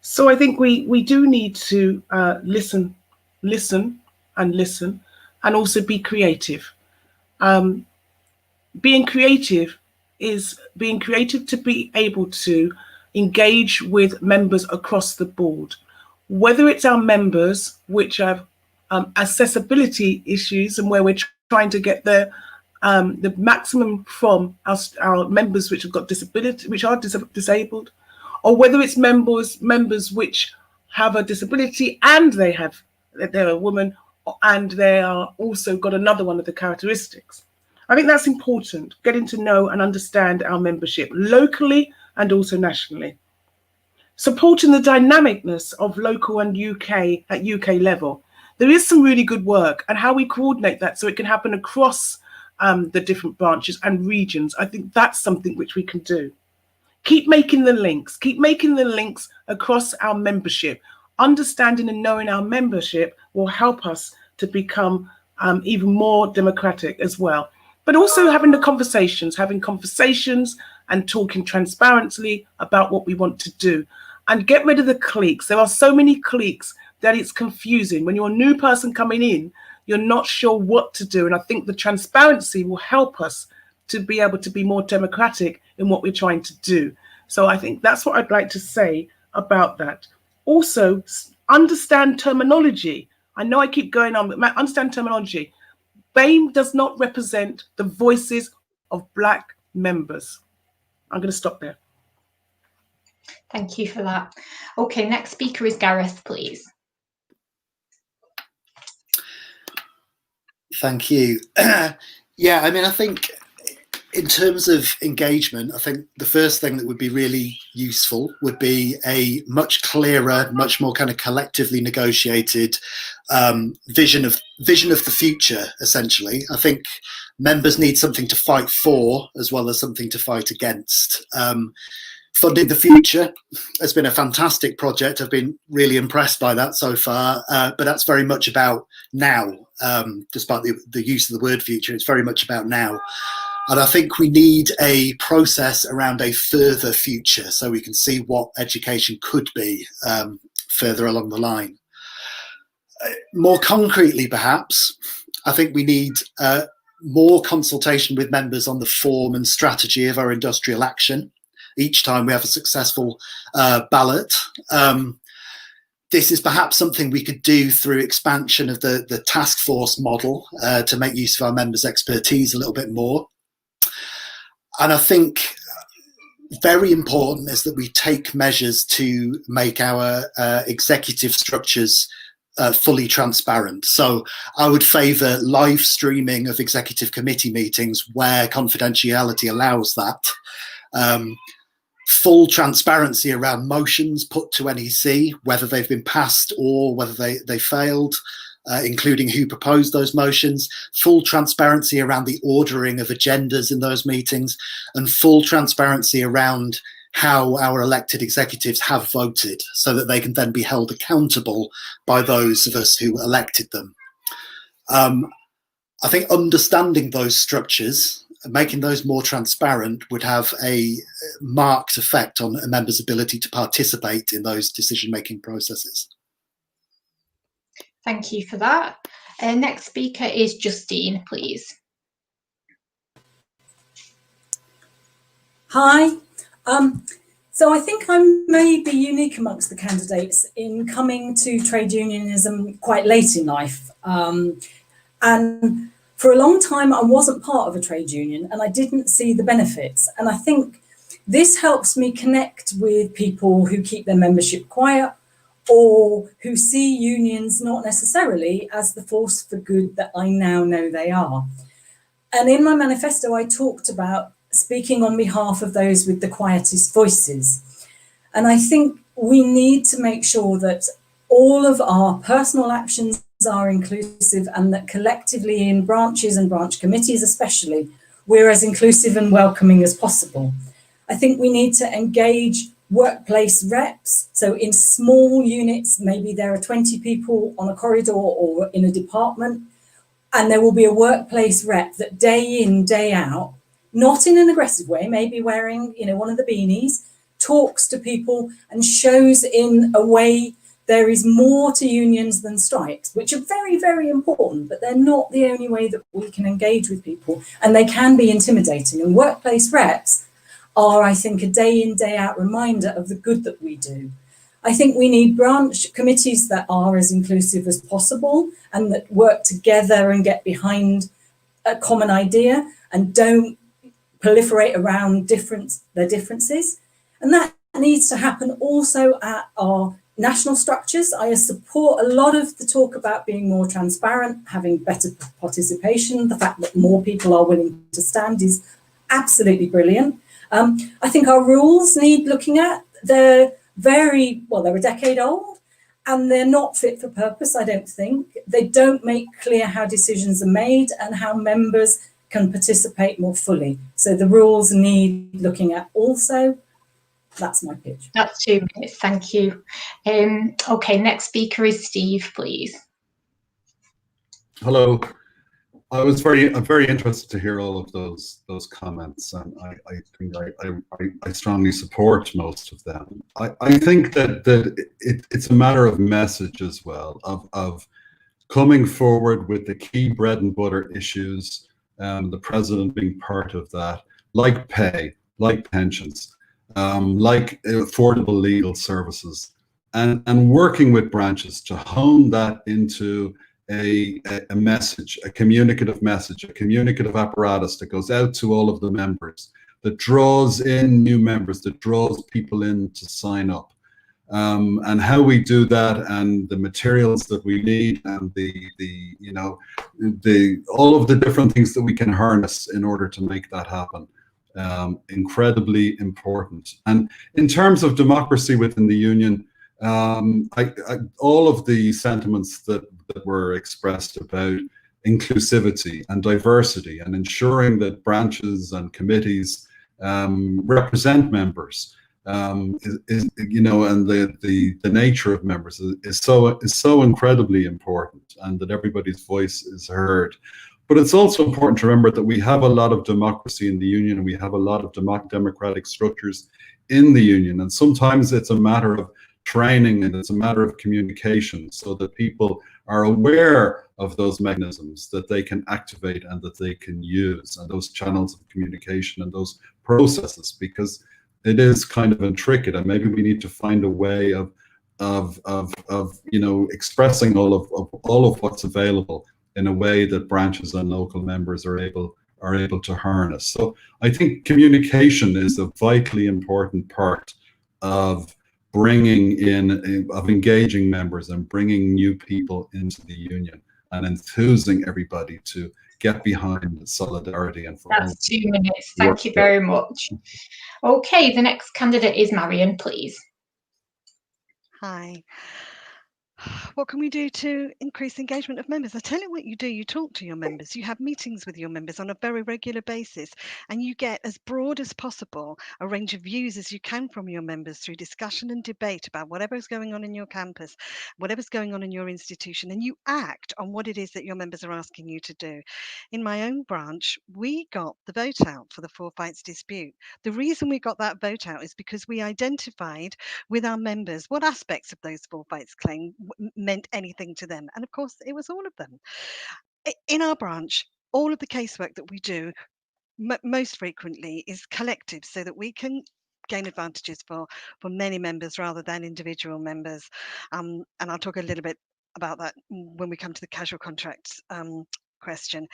So I think we do need to listen, and also be creative. Being creative is being creative to be able to engage with members across the board, whether it's our members which have accessibility issues and where we're trying to get the maximum from our members which have got disability, which are disabled, or whether it's members which have a disability and they're a woman and they are also got another one of the characteristics. I think that's important, getting to know and understand our membership locally and also nationally. Supporting the dynamicness of local and UK at UK level. There is some really good work, and how we coordinate that so it can happen across the different branches and regions. I think that's something which we can do. Keep making the links across our membership. Understanding and knowing our membership will help us to become even more democratic as well. But also having conversations and talking transparently about what we want to do, and get rid of the cliques. There are so many cliques that it's confusing. When you're a new person coming in, you're not sure what to do. And I think the transparency will help us to be able to be more democratic in what we're trying to do. So I think that's what I'd like to say about that. Also, understand terminology. I know I keep going on, but understand terminology. BAME does not represent the voices of Black members. I'm going to stop there. Thank you for that. Okay, next speaker is Gareth, please. Thank you. Yeah, I mean, I think in terms of engagement, I think the first thing that would be really useful would be a much clearer, much more kind of collectively negotiated vision of the future, essentially. I think members need something to fight for as well as something to fight against. Funding the Future has been a fantastic project. I've been really impressed by that so far, but that's very much about now. Despite the use of the word future, it's very much about now. And I think we need a process around a further future so we can see what education could be further along the line. More concretely, perhaps, I think we need more consultation with members on the form and strategy of our industrial action. each time we have a successful ballot. This is perhaps something we could do through expansion of the task force model to make use of our members' expertise a little bit more. And I think very important is that we take measures to make our executive structures fully transparent. So I would favour live streaming of executive committee meetings where confidentiality allows that. Full transparency around motions put to NEC, whether they've been passed or whether they failed, including who proposed those motions, full transparency around the ordering of agendas in those meetings, and full transparency around how our elected executives have voted so that they can then be held accountable by those of us who elected them. I think understanding those structures, making those more transparent, would have a marked effect on a member's ability to participate in those decision-making processes. Thank you for that. Next speaker is Justine, please. Hi. So I think I may be unique amongst the candidates in coming to trade unionism quite late in life. And for a long time, I wasn't part of a trade union and I didn't see the benefits. And I think this helps me connect with people who keep their membership quiet or who see unions not necessarily as the force for good that I now know they are. And in my manifesto, I talked about speaking on behalf of those with the quietest voices. And I think we need to make sure that all of our personal actions are inclusive and that collectively in branches and branch committees especially, we're as inclusive and welcoming as possible. I think we need to engage workplace reps. So in small units, maybe there are 20 people on a corridor or in a department, and there will be a workplace rep that day in, day out, not in an aggressive way, maybe wearing, one of the beanies, talks to people and shows in a way there is more to unions than strikes, which are very, very important, but they're not the only way that we can engage with people, and they can be intimidating. And workplace reps are, I think, a day in, day out reminder of the good that we do. I think we need branch committees that are as inclusive as possible and that work together and get behind a common idea and don't proliferate around their differences. And that needs to happen also at our national structures. I support a lot of the talk about being more transparent, having better participation. The fact that more people are willing to stand is absolutely brilliant. I think our rules need looking at. They're they're a decade old and they're not fit for purpose, I don't think. They don't make clear how decisions are made and how members can participate more fully. So the rules need looking at also. That's my pitch. That's 2 minutes, thank you. Okay, next speaker is Steve, please. Hello. I'm very interested to hear all of those comments, and I think I strongly support most of them. I think that it's a matter of message as well, of coming forward with the key bread and butter issues, the president being part of that, like pay, like pensions, like affordable legal services, and working with branches to hone that into a message, a communicative apparatus that goes out to all of the members, that draws in new members, that draws people in to sign up. And how we do that, and the materials that we need, and all of the different things that we can harness in order to make that happen. Incredibly important. And in terms of democracy within the union, all of the sentiments that were expressed about inclusivity and diversity and ensuring that branches and committees represent members, and the nature of members is so incredibly important, and that everybody's voice is heard. But it's also important to remember that we have a lot of democracy in the union, and we have a lot of democratic structures in the union, and sometimes it's a matter of training and it's a matter of communication so that people are aware of those mechanisms that they can activate and that they can use, and those channels of communication and those processes, because it is kind of intricate, and maybe we need to find a way of expressing all of what's available in a way that branches and local members are able to harness. So I think communication is a vitally important part of engaging members and bringing new people into the union and enthusing everybody to get behind solidarity. And for that's 2 minutes. Thank you very much. Okay, the next candidate is Marion, please. Hi. What can we do to increase engagement of members? I tell you what you do, you talk to your members, you have meetings with your members on a very regular basis, and you get as broad as possible a range of views as you can from your members through discussion and debate about whatever's going on in your campus, whatever's going on in your institution, and you act on what it is that your members are asking you to do. In my own branch, we got the vote out for the Four Fights dispute. The reason we got that vote out is because we identified with our members what aspects of those Four Fights claim meant anything to them. And of course, it was all of them. In our branch, all of the casework that we do most frequently is collective so that we can gain advantages for many members rather than individual members. And I'll talk a little bit about that when we come to the casual contracts question.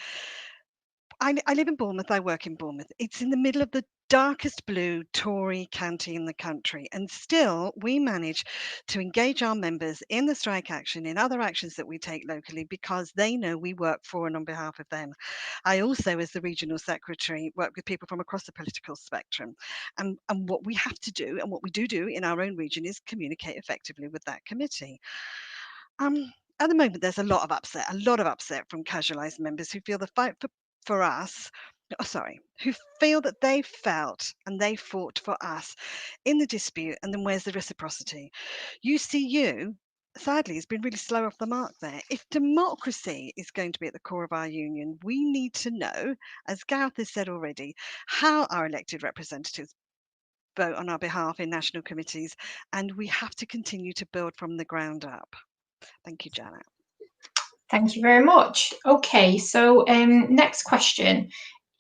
I live in Bournemouth, I work in Bournemouth. It's in the middle of the darkest blue Tory county in the country. And still, we manage to engage our members in the strike action, in other actions that we take locally, because they know we work for and on behalf of them. I also, as the regional secretary, work with people from across the political spectrum. And what we have to do, and what we do in our own region, is communicate effectively with that committee. At the moment, there's a lot of upset from casualised members who feel the fight for us, who feel that they felt and they fought for us in the dispute, and then where's the reciprocity? UCU, sadly, has been really slow off the mark there. If democracy is going to be at the core of our union, we need to know, as Gareth has said already, how our elected representatives vote on our behalf in national committees, and we have to continue to build from the ground up. Thank you, Janet. Thank you very much. Okay, so next question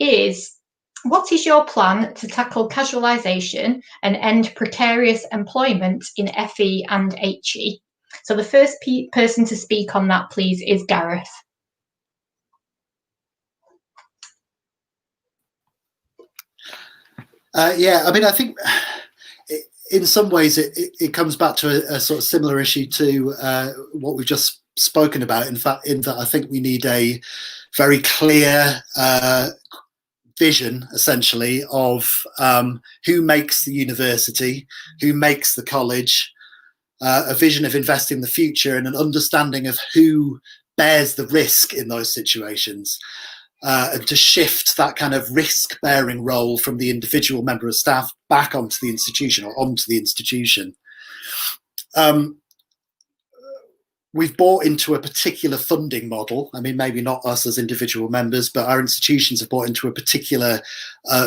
is, what is your plan to tackle casualisation and end precarious employment in FE and HE? So the first person to speak on that, please, is Gareth. I mean, I think in some ways it comes back to a sort of similar issue to what we've just spoken about. In that I think we need a very clear vision, essentially, of who makes the university, who makes the college, a vision of investing in the future, and an understanding of who bears the risk in those situations. And to shift that kind of risk-bearing role from the individual member of staff back onto the institution, or onto the institution. We've bought into a particular funding model. I mean, maybe not us as individual members, but our institutions have bought into a particular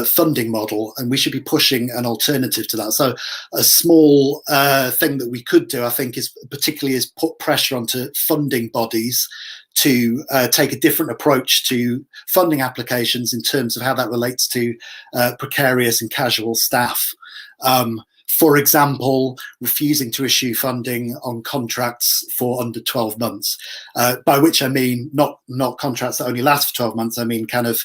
funding model, and we should be pushing an alternative to that. So a small thing that we could do, I think, is put pressure onto funding bodies to take a different approach to funding applications in terms of how that relates to precarious and casual staff. For example, refusing to issue funding on contracts for under 12 months, by which I mean not contracts that only last for 12 months, I mean kind of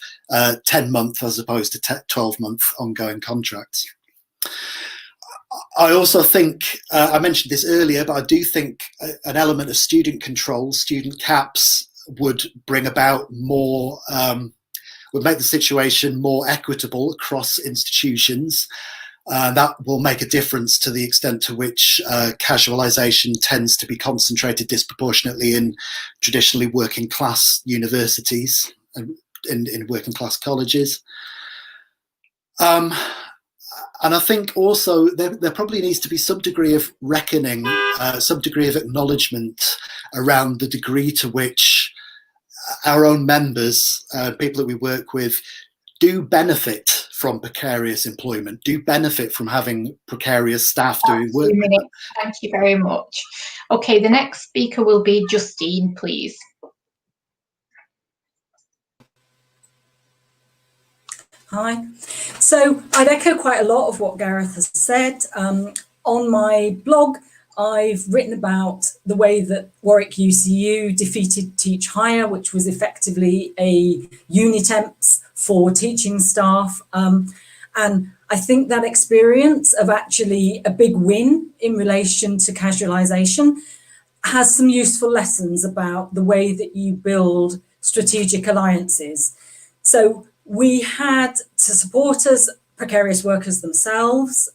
10 month as opposed to 12-month ongoing contracts. I also think, I mentioned this earlier, but I do think an element of student control, student caps, would bring about more, would make the situation more equitable across institutions. That will make a difference to the extent to which casualisation tends to be concentrated disproportionately in traditionally working class universities and in working class colleges. And I think also there probably needs to be some degree of reckoning, some degree of acknowledgement around the degree to which our own members, people that we work with, do benefit from precarious employment, do benefit from having precarious staff doing work. Thank you very much. Okay, the next speaker will be Justine, please. Hi. So I'd echo quite a lot of what Gareth has said. On my blog, I've written about the way that Warwick UCU defeated Teach Hire, which was effectively a unitemps for teaching staff. And I think that experience of actually a big win in relation to casualisation has some useful lessons about the way that you build strategic alliances. So we had to support us precarious workers themselves.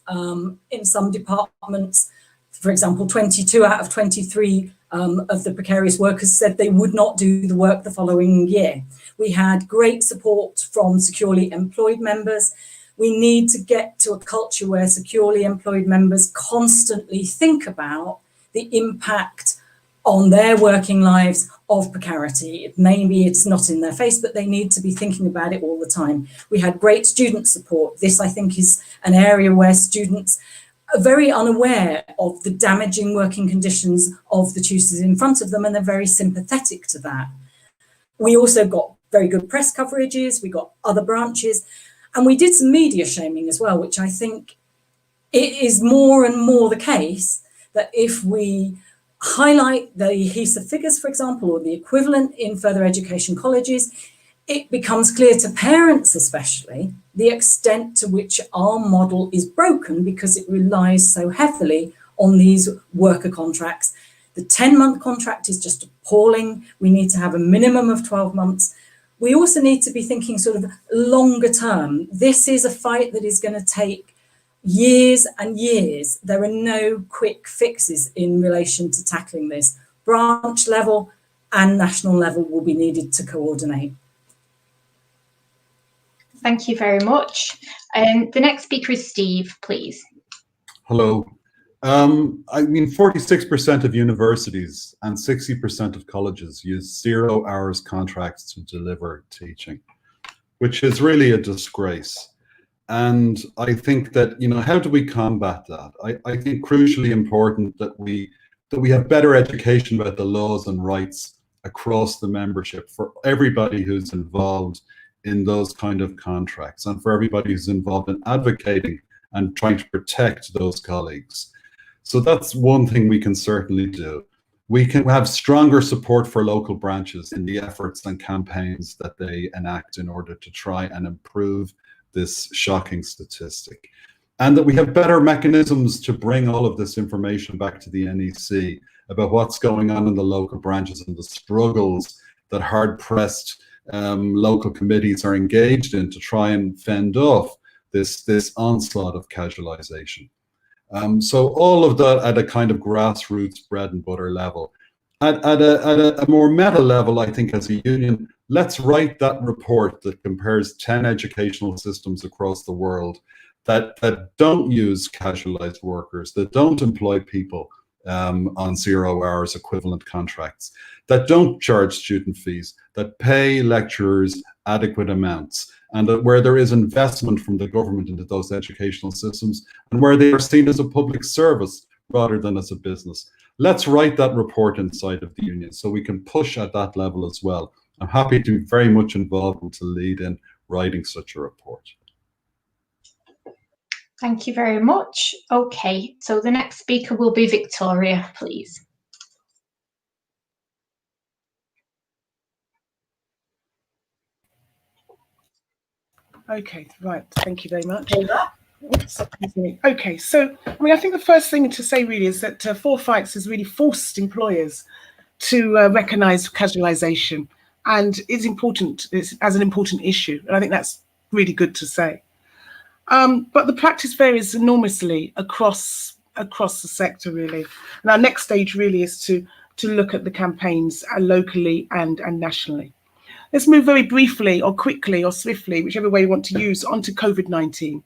In some departments, for example, 22 out of 23 of the precarious workers said they would not do the work the following year. We had great support from securely employed members. We need to get to a culture where securely employed members constantly think about the impact on their working lives of precarity. Maybe it's not in their face, but they need to be thinking about it all the time. We had great student support. This, I think, is an area where students are very unaware of the damaging working conditions of the tutors in front of them, and they're very sympathetic to that. We also got very good press coverages, we got other branches, and we did some media shaming as well, which I think it is more and more the case that if we highlight the HESA figures, for example, or the equivalent in further education colleges, it becomes clear to parents especially the extent to which our model is broken because it relies so heavily on these worker contracts. The 10-month contract is just appalling. We need to have a minimum of 12 months. We also need to be thinking sort of longer term. This is a fight that is going to take years and years. There are no quick fixes in relation to tackling this. Branch level and national level will be needed to coordinate. Thank you very much. The next speaker is Steve, please. Hello. I mean, 46% of universities and 60% of colleges use 0 hours contracts to deliver teaching, which is really a disgrace. And I think that, you know, how do we combat that? I think crucially important that we have better education about the laws and rights across the membership for everybody who's involved in those kind of contracts and for everybody who's involved in advocating and trying to protect those colleagues. So that's one thing we can certainly do. We can have stronger support for local branches in the efforts and campaigns that they enact in order to try and improve this shocking statistic, and that we have better mechanisms to bring all of this information back to the NEC about what's going on in the local branches and the struggles that hard-pressed local committees are engaged in to try and fend off this onslaught of casualisation. So all of that at a kind of grassroots bread and butter level. At a more meta level, I think as a union, let's write that report that compares 10 educational systems across the world that don't use casualized workers, that don't employ people on 0 hours equivalent contracts, that don't charge student fees, that pay lecturers adequate amounts, and that where there is investment from the government into those educational systems and where they are seen as a public service rather than as a business. Let's write that report inside of the union so we can push at that level as well. I'm happy to be very much involved and to lead in writing such a report. Thank you very much. Okay, so the next speaker will be Victoria, please. Okay, right. Thank you very much. Okay, so I mean, I think the first thing to say really is that Four Fights has really forced employers to recognise casualisation, and is important as an important issue, and I think that's really good to say. But the practice varies enormously across the sector, really. And our next stage really is to look at the campaigns locally and nationally. Let's move very briefly or quickly or swiftly, whichever way you want to use, onto COVID-19.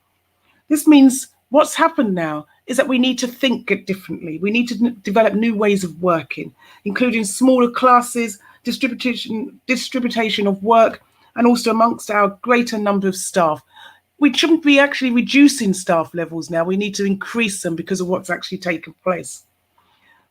This means what's happened now is that we need to think differently. We need to develop new ways of working, including smaller classes, distribution of work, and also amongst our greater number of staff. We shouldn't be actually reducing staff levels now. We need to increase them because of what's actually taken place.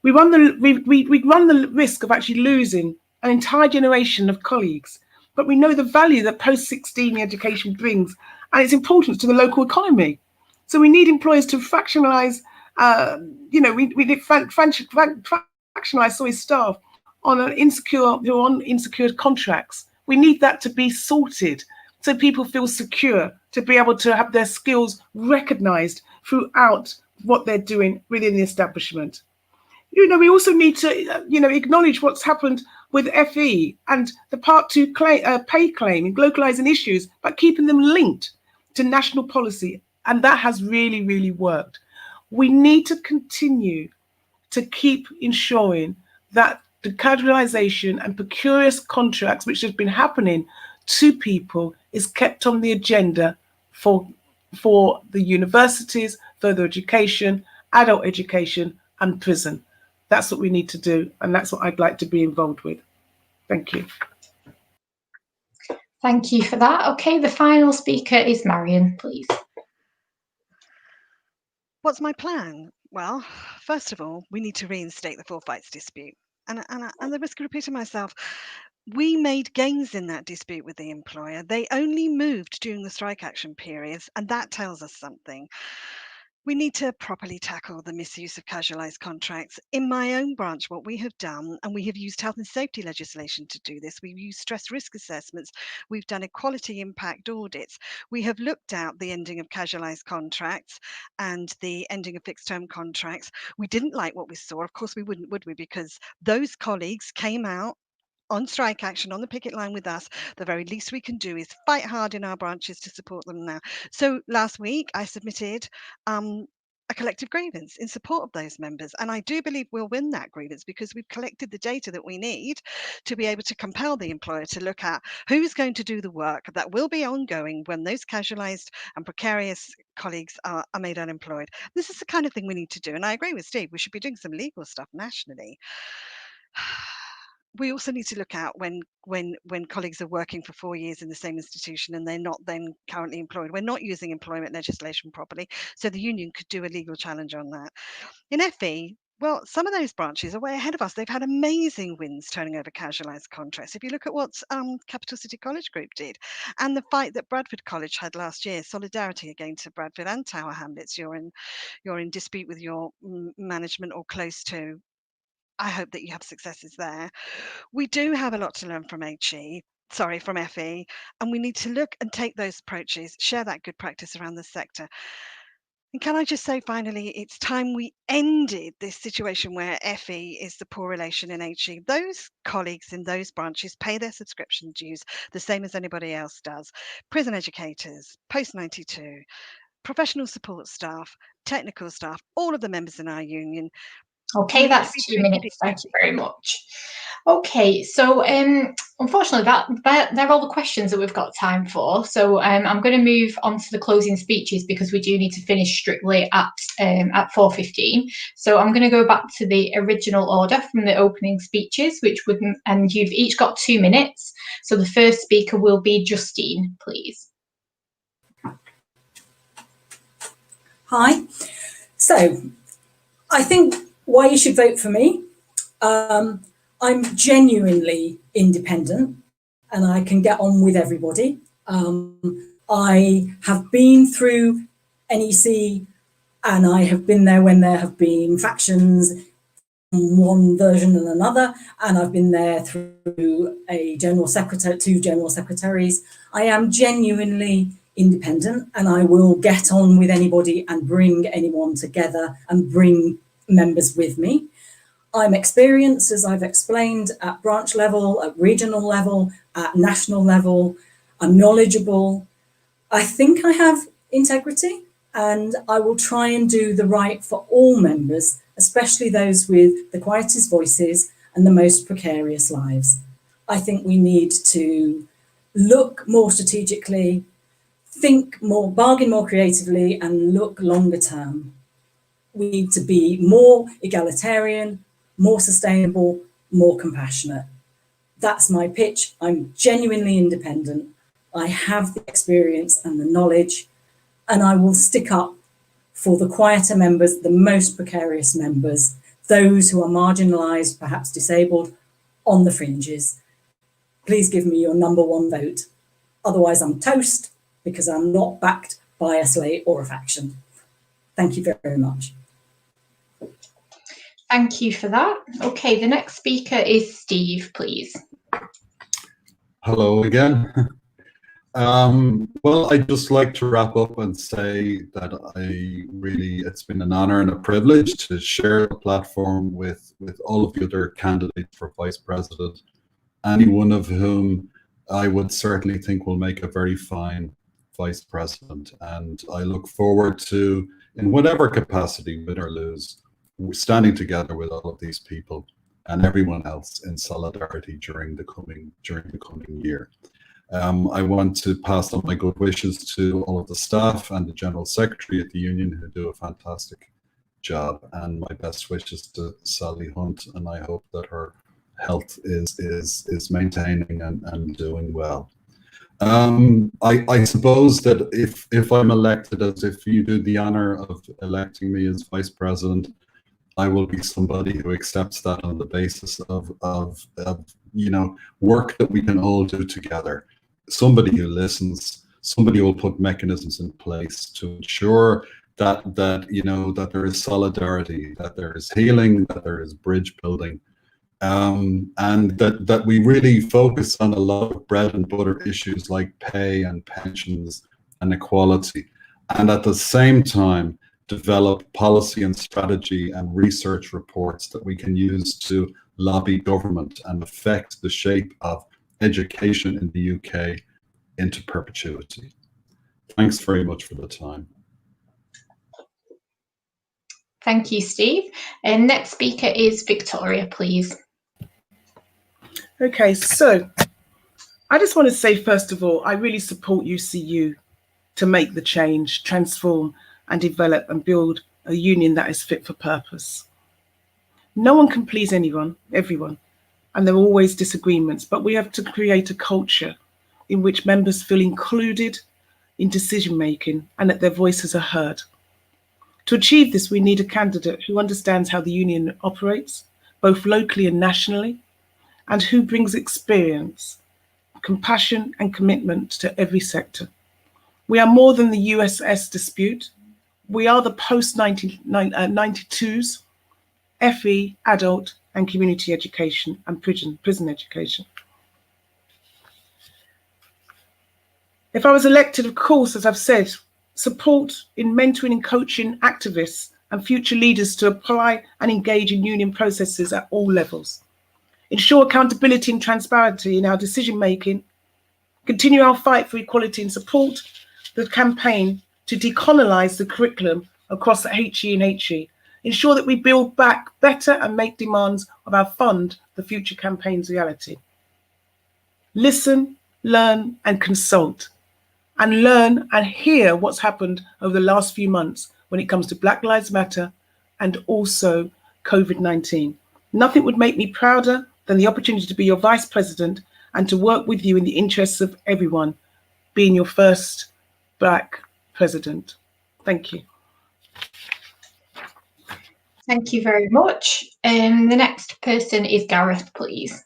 We run the risk of actually losing an entire generation of colleagues, but we know the value that post-16 education brings, and its importance to the local economy. So we need employers to fractionalize, we need fractionalize staff on insecure contracts. We need that to be sorted so people feel secure, to be able to have their skills recognized throughout what they're doing within the establishment. We also need to, acknowledge what's happened with FE and the Part 2 pay claim in localizing issues, but keeping them linked to national policy. And that has really, really worked. We need to continue to keep ensuring that the casualisation and precarious contracts, which has been happening to people, is kept on the agenda for the universities, further education, adult education, and prison. That's what we need to do, and that's what I'd like to be involved with. Thank you. Thank you for that. Okay, the final speaker is Marion, please. What's my plan? Well, first of all, we need to reinstate the forfeits dispute. And the risk of repeating myself, we made gains in that dispute with the employer. They only moved during the strike action periods, and that tells us something. We need to properly tackle the misuse of casualised contracts. In my own branch, what we have done, and we have used health and safety legislation to do this, we've used stress risk assessments, we've done equality impact audits, we have looked at the ending of casualised contracts and the ending of fixed term contracts. We didn't like what we saw. Of course we wouldn't, would we? Because those colleagues came out on strike action on the picket line with us. The very least we can do is fight hard in our branches to support them now. So last week I submitted a collective grievance in support of those members, and I do believe we'll win that grievance because we've collected the data that we need to be able to compel the employer to look at who's going to do the work that will be ongoing when those casualised and precarious colleagues are made unemployed. This is the kind of thing we need to do, and I agree with Steve, we should be doing some legal stuff nationally. We also need to look out when colleagues are working for 4 years in the same institution and they're not then currently employed. We're not using employment legislation properly, so the union could do a legal challenge on that. In FE, well, some of those branches are way ahead of us. They've had amazing wins turning over casualised contracts. If you look at what Capital City College Group did and the fight that Bradford College had last year, solidarity again to Bradford and Tower Hamlets, you're in dispute with your management or close to. I hope that you have successes there. We do have a lot to learn from from FE, and we need to look and take those approaches, share that good practice around the sector. And can I just say finally, it's time we ended this situation where FE is the poor relation in HE. Those colleagues in those branches pay their subscription dues the same as anybody else does. Prison educators, post-92, professional support staff, technical staff, all of the members in our union. Okay, that's 2 minutes. Thank you very much. Okay, so unfortunately, they're all the questions that we've got time for. So I'm going to move on to the closing speeches because we do need to finish strictly at 4:15. So I'm going to go back to the original order from the opening speeches, and you've each got 2 minutes. So the first speaker will be Justine, please. Hi. So I think why you should vote for me. I'm genuinely independent and I can get on with everybody. I have been through NEC and I have been there when there have been factions, one version and another, and I've been there through a general secretary, 2 general secretaries. I am genuinely independent and I will get on with anybody and bring anyone together and bring members with me. I'm experienced, as I've explained, at branch level, at regional level, at national level. I'm knowledgeable. I think I have integrity and I will try and do the right for all members, especially those with the quietest voices and the most precarious lives. I think we need to look more strategically, think more, bargain more creatively, and look longer term. We need to be more egalitarian, more sustainable, more compassionate. That's my pitch. I'm genuinely independent. I have the experience and the knowledge, and I will stick up for the quieter members, the most precarious members, those who are marginalised, perhaps disabled, on the fringes. Please give me your #1 vote. Otherwise, I'm toast because I'm not backed by a slate or a faction. Thank you very much. Thank you for that. Okay, the next speaker is Steve, please. Hello again. Well, I'd just like to wrap up and say that it's been an honor and a privilege to share the platform with all of the other candidates for vice president, any one of whom I would certainly think will make a very fine vice president. And I look forward to, in whatever capacity, win or lose, standing together with all of these people and everyone else in solidarity during the coming year. I want to pass on my good wishes to all of the staff and the General Secretary at the Union, who do a fantastic job, and my best wishes to Sally Hunt, and I hope that her health is maintaining and doing well. I suppose that if I'm elected, as if you do the honor of electing me as vice president, I will be somebody who accepts that on the basis of work that we can all do together. Somebody who listens, somebody who will put mechanisms in place to ensure that there is solidarity, that there is healing, that there is bridge building, and that we really focus on a lot of bread and butter issues like pay and pensions and equality, and at the same time develop policy and strategy and research reports that we can use to lobby government and affect the shape of education in the UK into perpetuity. Thanks very much for the time. Thank you, Steve. And next speaker is Victoria, please. Okay, so I just want to say, first of all, I really support UCU to make the change, transform and develop and build a union that is fit for purpose. No one can please everyone, and there are always disagreements, but we have to create a culture in which members feel included in decision making and that their voices are heard. To achieve this, we need a candidate who understands how the union operates, both locally and nationally, and who brings experience, compassion and commitment to every sector. We are more than the USS dispute. We are the post-92s, FE, adult and community education and prison education. If I was elected, of course, as I've said, support in mentoring and coaching activists and future leaders to apply and engage in union processes at all levels. Ensure accountability and transparency in our decision making. Continue our fight for equality and support the campaign to decolonize the curriculum across the HE and HE. Ensure that we build back better and make demands of our fund the future campaign's reality. Listen, learn and consult, and learn and hear what's happened over the last few months when it comes to Black Lives Matter and also COVID-19. Nothing would make me prouder than the opportunity to be your vice president and to work with you in the interests of everyone, being your first Black president. Thank you. Thank you very much. The next person is Gareth, please.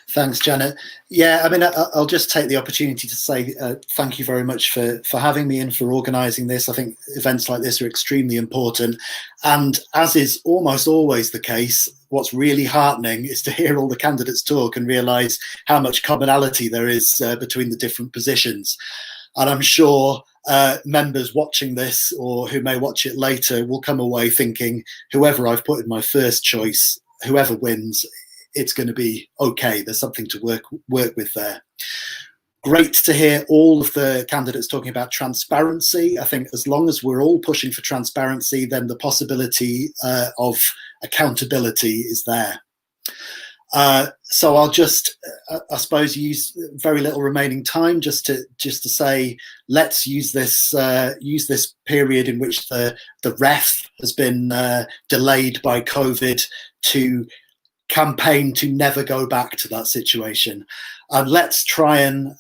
Thanks, Janet. Yeah, I mean, I'll just take the opportunity to say thank you very much for having me and for organising this. I think events like this are extremely important. And as is almost always the case, what's really heartening is to hear all the candidates talk and realise how much commonality there is between the different positions. And I'm sure members watching this or who may watch it later will come away thinking, whoever I've put in my first choice, whoever wins, it's going to be okay. There's something to work with there. Great to hear all of the candidates talking about transparency. I think as long as we're all pushing for transparency, then the possibility of accountability is there. So I'll just, I suppose, use very little remaining time just to say, let's use this period in which the ref has been delayed by COVID to campaign to never go back to that situation. And let's try and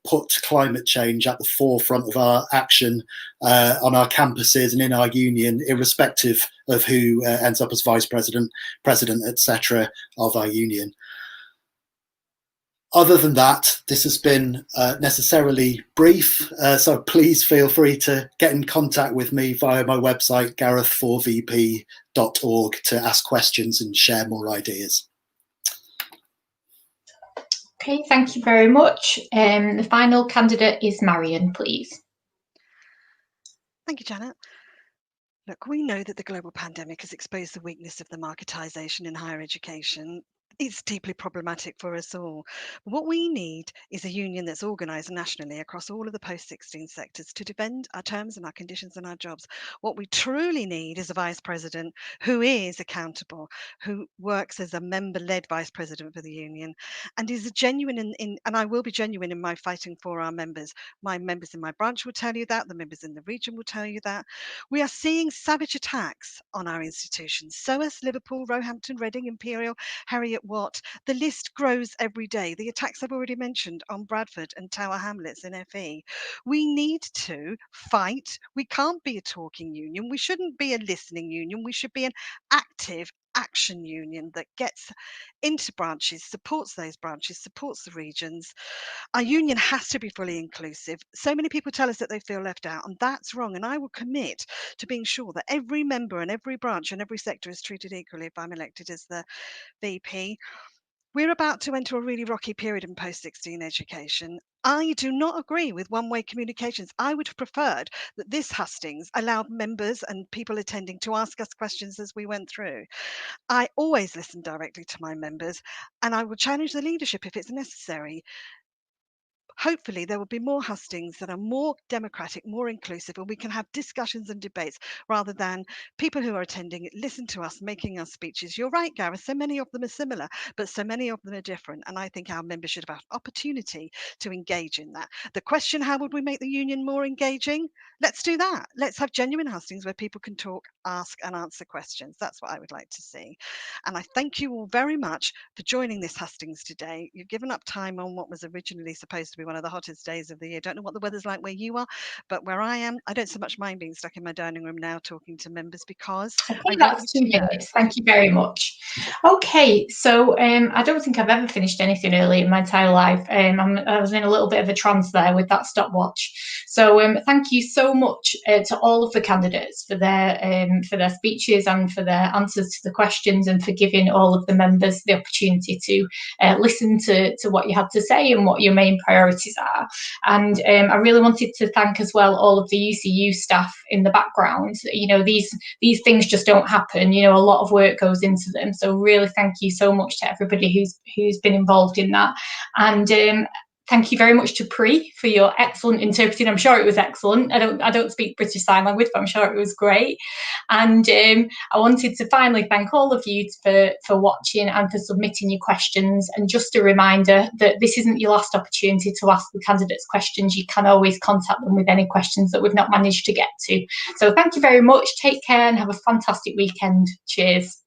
put climate change at the forefront of our action on our campuses and in our union, irrespective of who ends up as vice president, president, etc. of our union. Other than that, this has been necessarily brief, so please feel free to get in contact with me via my website, gareth4vp.org, to ask questions and share more ideas. Okay, thank you very much. The final candidate is Marion, please. Thank you, Janet. Look, we know that the global pandemic has exposed the weakness of the marketisation in higher education. It's deeply problematic for us all. What we need is a union that's organised nationally across all of the post-16 sectors to defend our terms and our conditions and our jobs. What we truly need is a vice president who is accountable, who works as a member-led vice president for the union, and is a genuine and I will be genuine in my fighting for our members. My members in my branch will tell you that, the members in the region will tell you that. We are seeing savage attacks on our institutions. SOAS, Liverpool, Roehampton, Reading, Imperial, Heriot Watt. The list grows every day. The attacks I've already mentioned on Bradford and Tower Hamlets in FE. We need to fight. We can't be a talking union. We shouldn't be a listening union. We should be an active action union that gets into branches, supports those branches, supports the regions. Our union has to be fully inclusive. So many people tell us that they feel left out, and that's wrong. And I will commit to being sure that every member and every branch and every sector is treated equally if I'm elected as the VP. We're about to enter a really rocky period in post-16 education. I do not agree with one-way communications. I would have preferred that this hustings allowed members and people attending to ask us questions as we went through. I always listen directly to my members, and I will challenge the leadership if it's necessary. Hopefully there will be more hustings that are more democratic, more inclusive, and we can have discussions and debates rather than people who are attending it listen to us making our speeches. You're right, Gareth, so many of them are similar, but so many of them are different, and I think our members should have opportunity to engage in that. The question, how would we make the union more engaging? Let's do that. Let's have genuine hustings where people can talk, ask and answer questions. That's what I would like to see. And I thank you all very much for joining this hustings today. You've given up time on what was originally supposed to be one of the hottest days of the year. Don't know what the weather's like where you are, but where I am, I don't so much mind being stuck in my dining room now talking to members because I think that's 2 minutes. Thank you very much. Okay, so I don't think I've ever finished anything early in my entire life. I was in a little bit of a trance there with that stopwatch. So thank you so much to all of the candidates for their speeches and for their answers to the questions, and for giving all of the members the opportunity to listen to what you had to say and what your main priorities are. And I really wanted to thank as well all of the UCU staff in the background. You know, these things just don't happen. You know, a lot of work goes into them. So really thank you so much to everybody who's been involved in that. And thank you very much to Pri for your excellent interpreting. I'm sure it was excellent. I don't speak British Sign Language, but I'm sure it was great. And I wanted to finally thank all of you for watching and for submitting your questions. And just a reminder that this isn't your last opportunity to ask the candidates questions. You can always contact them with any questions that we've not managed to get to. So thank you very much. Take care and have a fantastic weekend. Cheers.